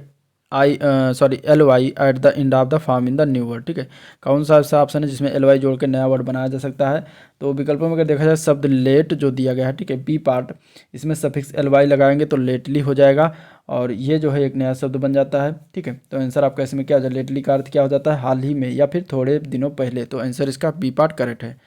LY at the end of the form in the new word, ठीक है। कौन सा ऐसा ऑप्शन है जिसमें LY जोड़ के नया वर्ड बनाया जा सकता है। तो विकल्पों में अगर देखा जाए शब्द लेट जो दिया गया है, ठीक है, बी पार्ट, इसमें सफिक्स LY लगाएंगे तो लेटली हो जाएगा और ये जो है एक नया शब्द बन जाता है, ठीक है। तो आंसर आपका इसमें क्या हो जाए, लेटली का अर्थ क्या हो जाता है, हाल ही में या फिर थोड़े दिनों पहले। तो आंसर इसका बी पार्ट करेक्ट है।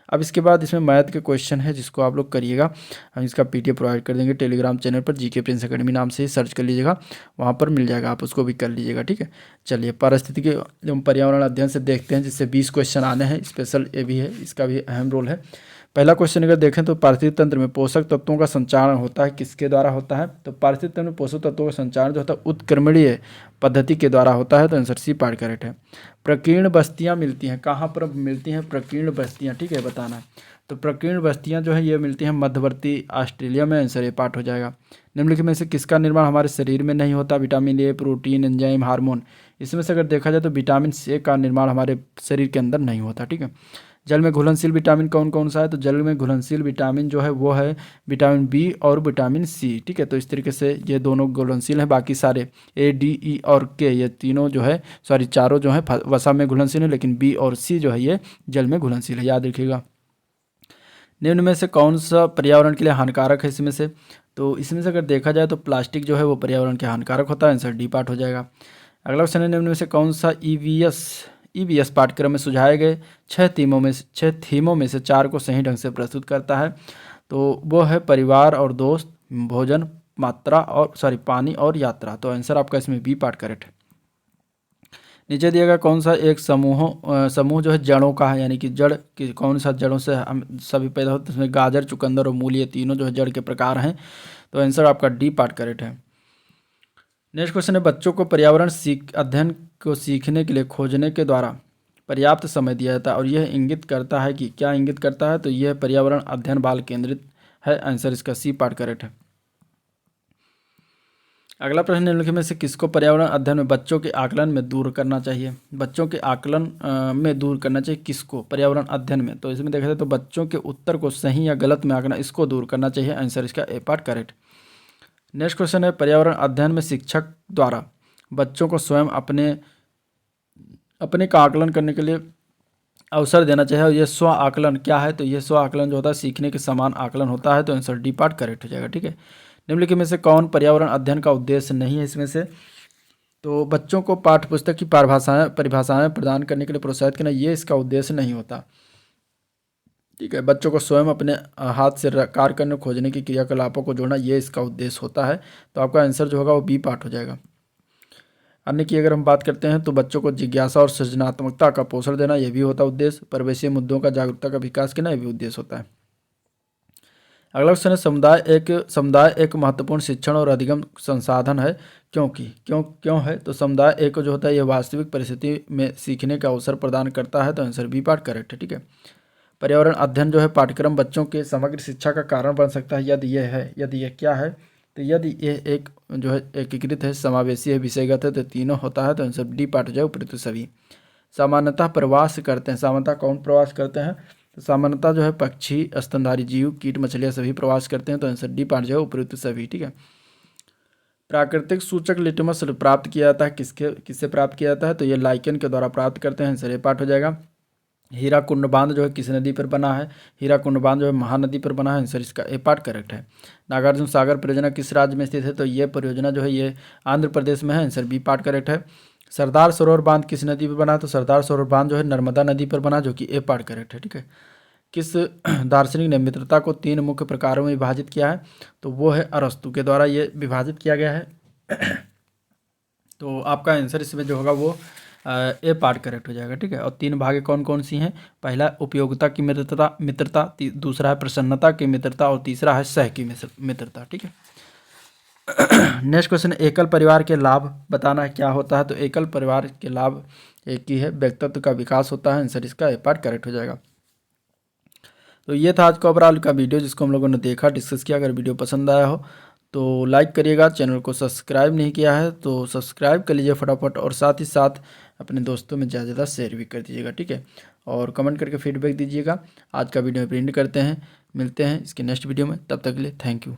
अब इसके बाद इसमें मैथ के क्वेश्चन है जिसको आप लोग करिएगा। हम इसका PDF प्रोवाइड कर देंगे टेलीग्राम चैनल पर, GK प्रिंस अकेडमी नाम से ही सर्च कर लीजिएगा, वहाँ पर मिल जाएगा, आप उसको भी कर लीजिएगा, ठीक है। चलिए पारिस्थितिकी एवं पर्यावरण अध्ययन से देखते हैं, जिससे 20 क्वेश्चन आने हैं। स्पेशल ये भी है, इसका भी अहम रोल है। पहला क्वेश्चन अगर देखें तो पारिस्थितिक तंत्र में पोषक तत्वों का संचारण होता है, किसके द्वारा होता है। तो पारिस्थितिक तंत्र में पोषक तत्वों का संचारण जो होता है उत्क्रमणीय पद्धति के द्वारा होता है। तो आंसर सी पार्ट करेक्ट है। प्रकीर्ण बस्तियां मिलती हैं, कहाँ पर मिलती हैं प्रकीर्ण बस्तियां, ठीक है, बताना। तो प्रकीर्ण बस्तियां जो है ये मिलती हैं मध्यवर्ती ऑस्ट्रेलिया में। आंसर ए पार्ट हो जाएगा। निम्नलिखित में से किसका निर्माण हमारे शरीर में नहीं होता। Vitamin A, protein, enzyme, hormone. इसमें से अगर देखा जाए तो विटामिन ए का निर्माण हमारे शरीर के अंदर नहीं होता, ठीक है। जल में घुलनशील विटामिन कौन कौन सा है। तो जल में घुलनशील विटामिन जो है वो है विटामिन बी और विटामिन सी, ठीक है। तो इस तरीके से ये दोनों घुलनशील हैं, बाकी सारे A, D, E और K ये तीनों जो है चारों जो है वसा में घुलनशील है, लेकिन B और C जो है ये जल में घुलनशील है, याद रखिएगा। निम्न में से कौन सा पर्यावरण के लिए हानिकारक है इसमें से। तो इसमें से अगर देखा जाए तो प्लास्टिक जो है वो पर्यावरण के हानिकारक होता है। आंसर डी पार्ट हो जाएगा। अगला क्वेश्चन है, निम्न में से कौन सा EVS पाठ्यक्रम में सुझाए गए 6 थीमों में से 4 को सही ढंग से प्रस्तुत करता है। तो वो है परिवार और दोस्त, भोजन, पानी और यात्रा। तो आंसर आपका इसमें बी पार्ट करेक्ट है। नीचे दिया गया कौन सा एक समूह जो है जड़ों का है, यानी कि जड़ कि कौन सा जड़ों से हम सभी पैदा होते हैं। इसमें गाजर, चुकंदर और मूली, ये तीनों जो है जड़ के प्रकार हैं। तो आंसर आपका डी पार्ट करेक्ट है। नेक्स्ट क्वेश्चन है, बच्चों को पर्यावरण अध्ययन को सीखने के लिए खोजने के द्वारा पर्याप्त समय दिया जाता है और यह इंगित करता है कि क्या इंगित करता है। तो यह पर्यावरण अध्ययन बाल केंद्रित है। आंसर इसका सी पार्ट करेक्ट है। अगला प्रश्न, निम्नलिखित में से किसको पर्यावरण अध्ययन में बच्चों के आकलन में दूर करना चाहिए। बच्चों के आकलन में दूर करना चाहिए किसको पर्यावरण अध्ययन में। तो इसमें देखा जाए तो बच्चों के उत्तर को सही या गलत में आंकना, इसको दूर करना चाहिए। आंसर इसका ए पार्ट करेक्ट। नेक्स्ट क्वेश्चन है, पर्यावरण अध्ययन में शिक्षक द्वारा बच्चों को स्वयं अपने का आकलन करने के लिए अवसर देना चाहिए। और यह स्व आकलन क्या है। तो यह स्व आकलन जो होता है सीखने के समान आकलन होता है। तो आंसर डी पार्ट करेक्ट हो जाएगा, ठीक है। निम्नलिखित में से कौन पर्यावरण अध्ययन का उद्देश्य नहीं है इसमें से। तो बच्चों को पाठ्यपुस्तक की परिभाषाएं प्रदान करने के लिए प्रोत्साहित करना, ये इसका उद्देश्य नहीं होता, ठीक है। बच्चों को स्वयं अपने हाथ से कार्य करने, खोजने की क्रियाकलापों को जोड़ना, ये इसका उद्देश्य होता है। तो आपका आंसर जो होगा वो बी पार्ट हो जाएगा। अन्य की अगर हम बात करते हैं तो बच्चों को जिज्ञासा और सृजनात्मकता का पोषण देना, यह भी होता है उद्देश्य। परिवेशीय मुद्दों का जागरूकता का विकास करना, यह भी उद्देश्य होता है। अगला क्वेश्चन है, समुदाय एक महत्वपूर्ण शिक्षण और अधिगम संसाधन है क्यों है। तो समुदाय एक जो होता है यह वास्तविक परिस्थिति में सीखने का अवसर प्रदान करता है। तो आंसर बी पार्ट करेक्ट है, ठीक है। पर्यावरण अध्ययन जो है पाठ्यक्रम बच्चों के समग्र शिक्षा का कारण बन सकता है यदि यह क्या है। तो यदि यह एक जो है एकीकृत है, समावेशी है, विषयगत है, तो तीनों होता है। तो आंसर डी पार्ट हो जाए उपयुक्त सभी। सामान्यतः प्रवास करते हैं, सामान्यतः कौन प्रवास करते हैं। तो सामान्यतः जो है पक्षी, स्तनधारी जीव, कीट, मछलियाँ सभी प्रवास करते हैं। तो आंसर डी पार्ट जो है उपयुक्त सभी, ठीक है। प्राकृतिक सूचक लिटमस प्राप्त किया जाता है किससे प्राप्त किया जाता है। तो ये लाइकेन के द्वारा प्राप्त करते हैं। आंसर ए पार्ट हो जाएगा। हीराकुंड बांध जो है किस नदी पर बना है? हीराकुंड बांध जो है महानदी पर बना है। आंसर इसका ए पार्ट करेक्ट है। नागार्जुन सागर परियोजना किस राज्य में स्थित है? तो ये परियोजना जो है ये आंध्र प्रदेश में है। आंसर बी पार्ट करेक्ट है। सरदार सरोवर बांध किस नदी पर बना है? तो सरदार सरोवर बांध जो है नर्मदा नदी पर बना, जो कि ए पार्ट करेक्ट है। ठीक है। किस दार्शनिक ने मित्रता को 3 मुख्य प्रकारों में विभाजित किया है? तो वो है अरस्तु के द्वारा ये विभाजित किया गया है। तो आपका आंसर इसमें जो होगा वो ए पार्ट करेक्ट हो जाएगा। ठीक है। और 3 भागे कौन कौन सी हैं? पहला उपयोगिता की मित्रता, दूसरा है प्रसन्नता की मित्रता और तीसरा है सह की मित्रता। ठीक है। नेक्स्ट क्वेश्चन, एकल परिवार के लाभ बताना है क्या होता है? तो एकल परिवार के लाभ एक ही है, व्यक्तित्व का विकास होता है। आंसर इसका ए पार्ट करेक्ट हो जाएगा। तो ये था आज का ओवरऑल का वीडियो जिसको हम लोगों ने देखा, डिस्कस किया। अगर वीडियो पसंद आया हो तो लाइक करिएगा, चैनल को सब्सक्राइब नहीं किया है तो सब्सक्राइब कर लीजिए फटाफट, और साथ ही साथ अपने दोस्तों में ज़्यादा से ज़्यादा शेयर भी कर दीजिएगा। ठीक है। और कमेंट करके फीडबैक दीजिएगा। आज का वीडियो में प्रिंट करते हैं, मिलते हैं इसके नेक्स्ट वीडियो में, तब तक के लिए थैंक यू।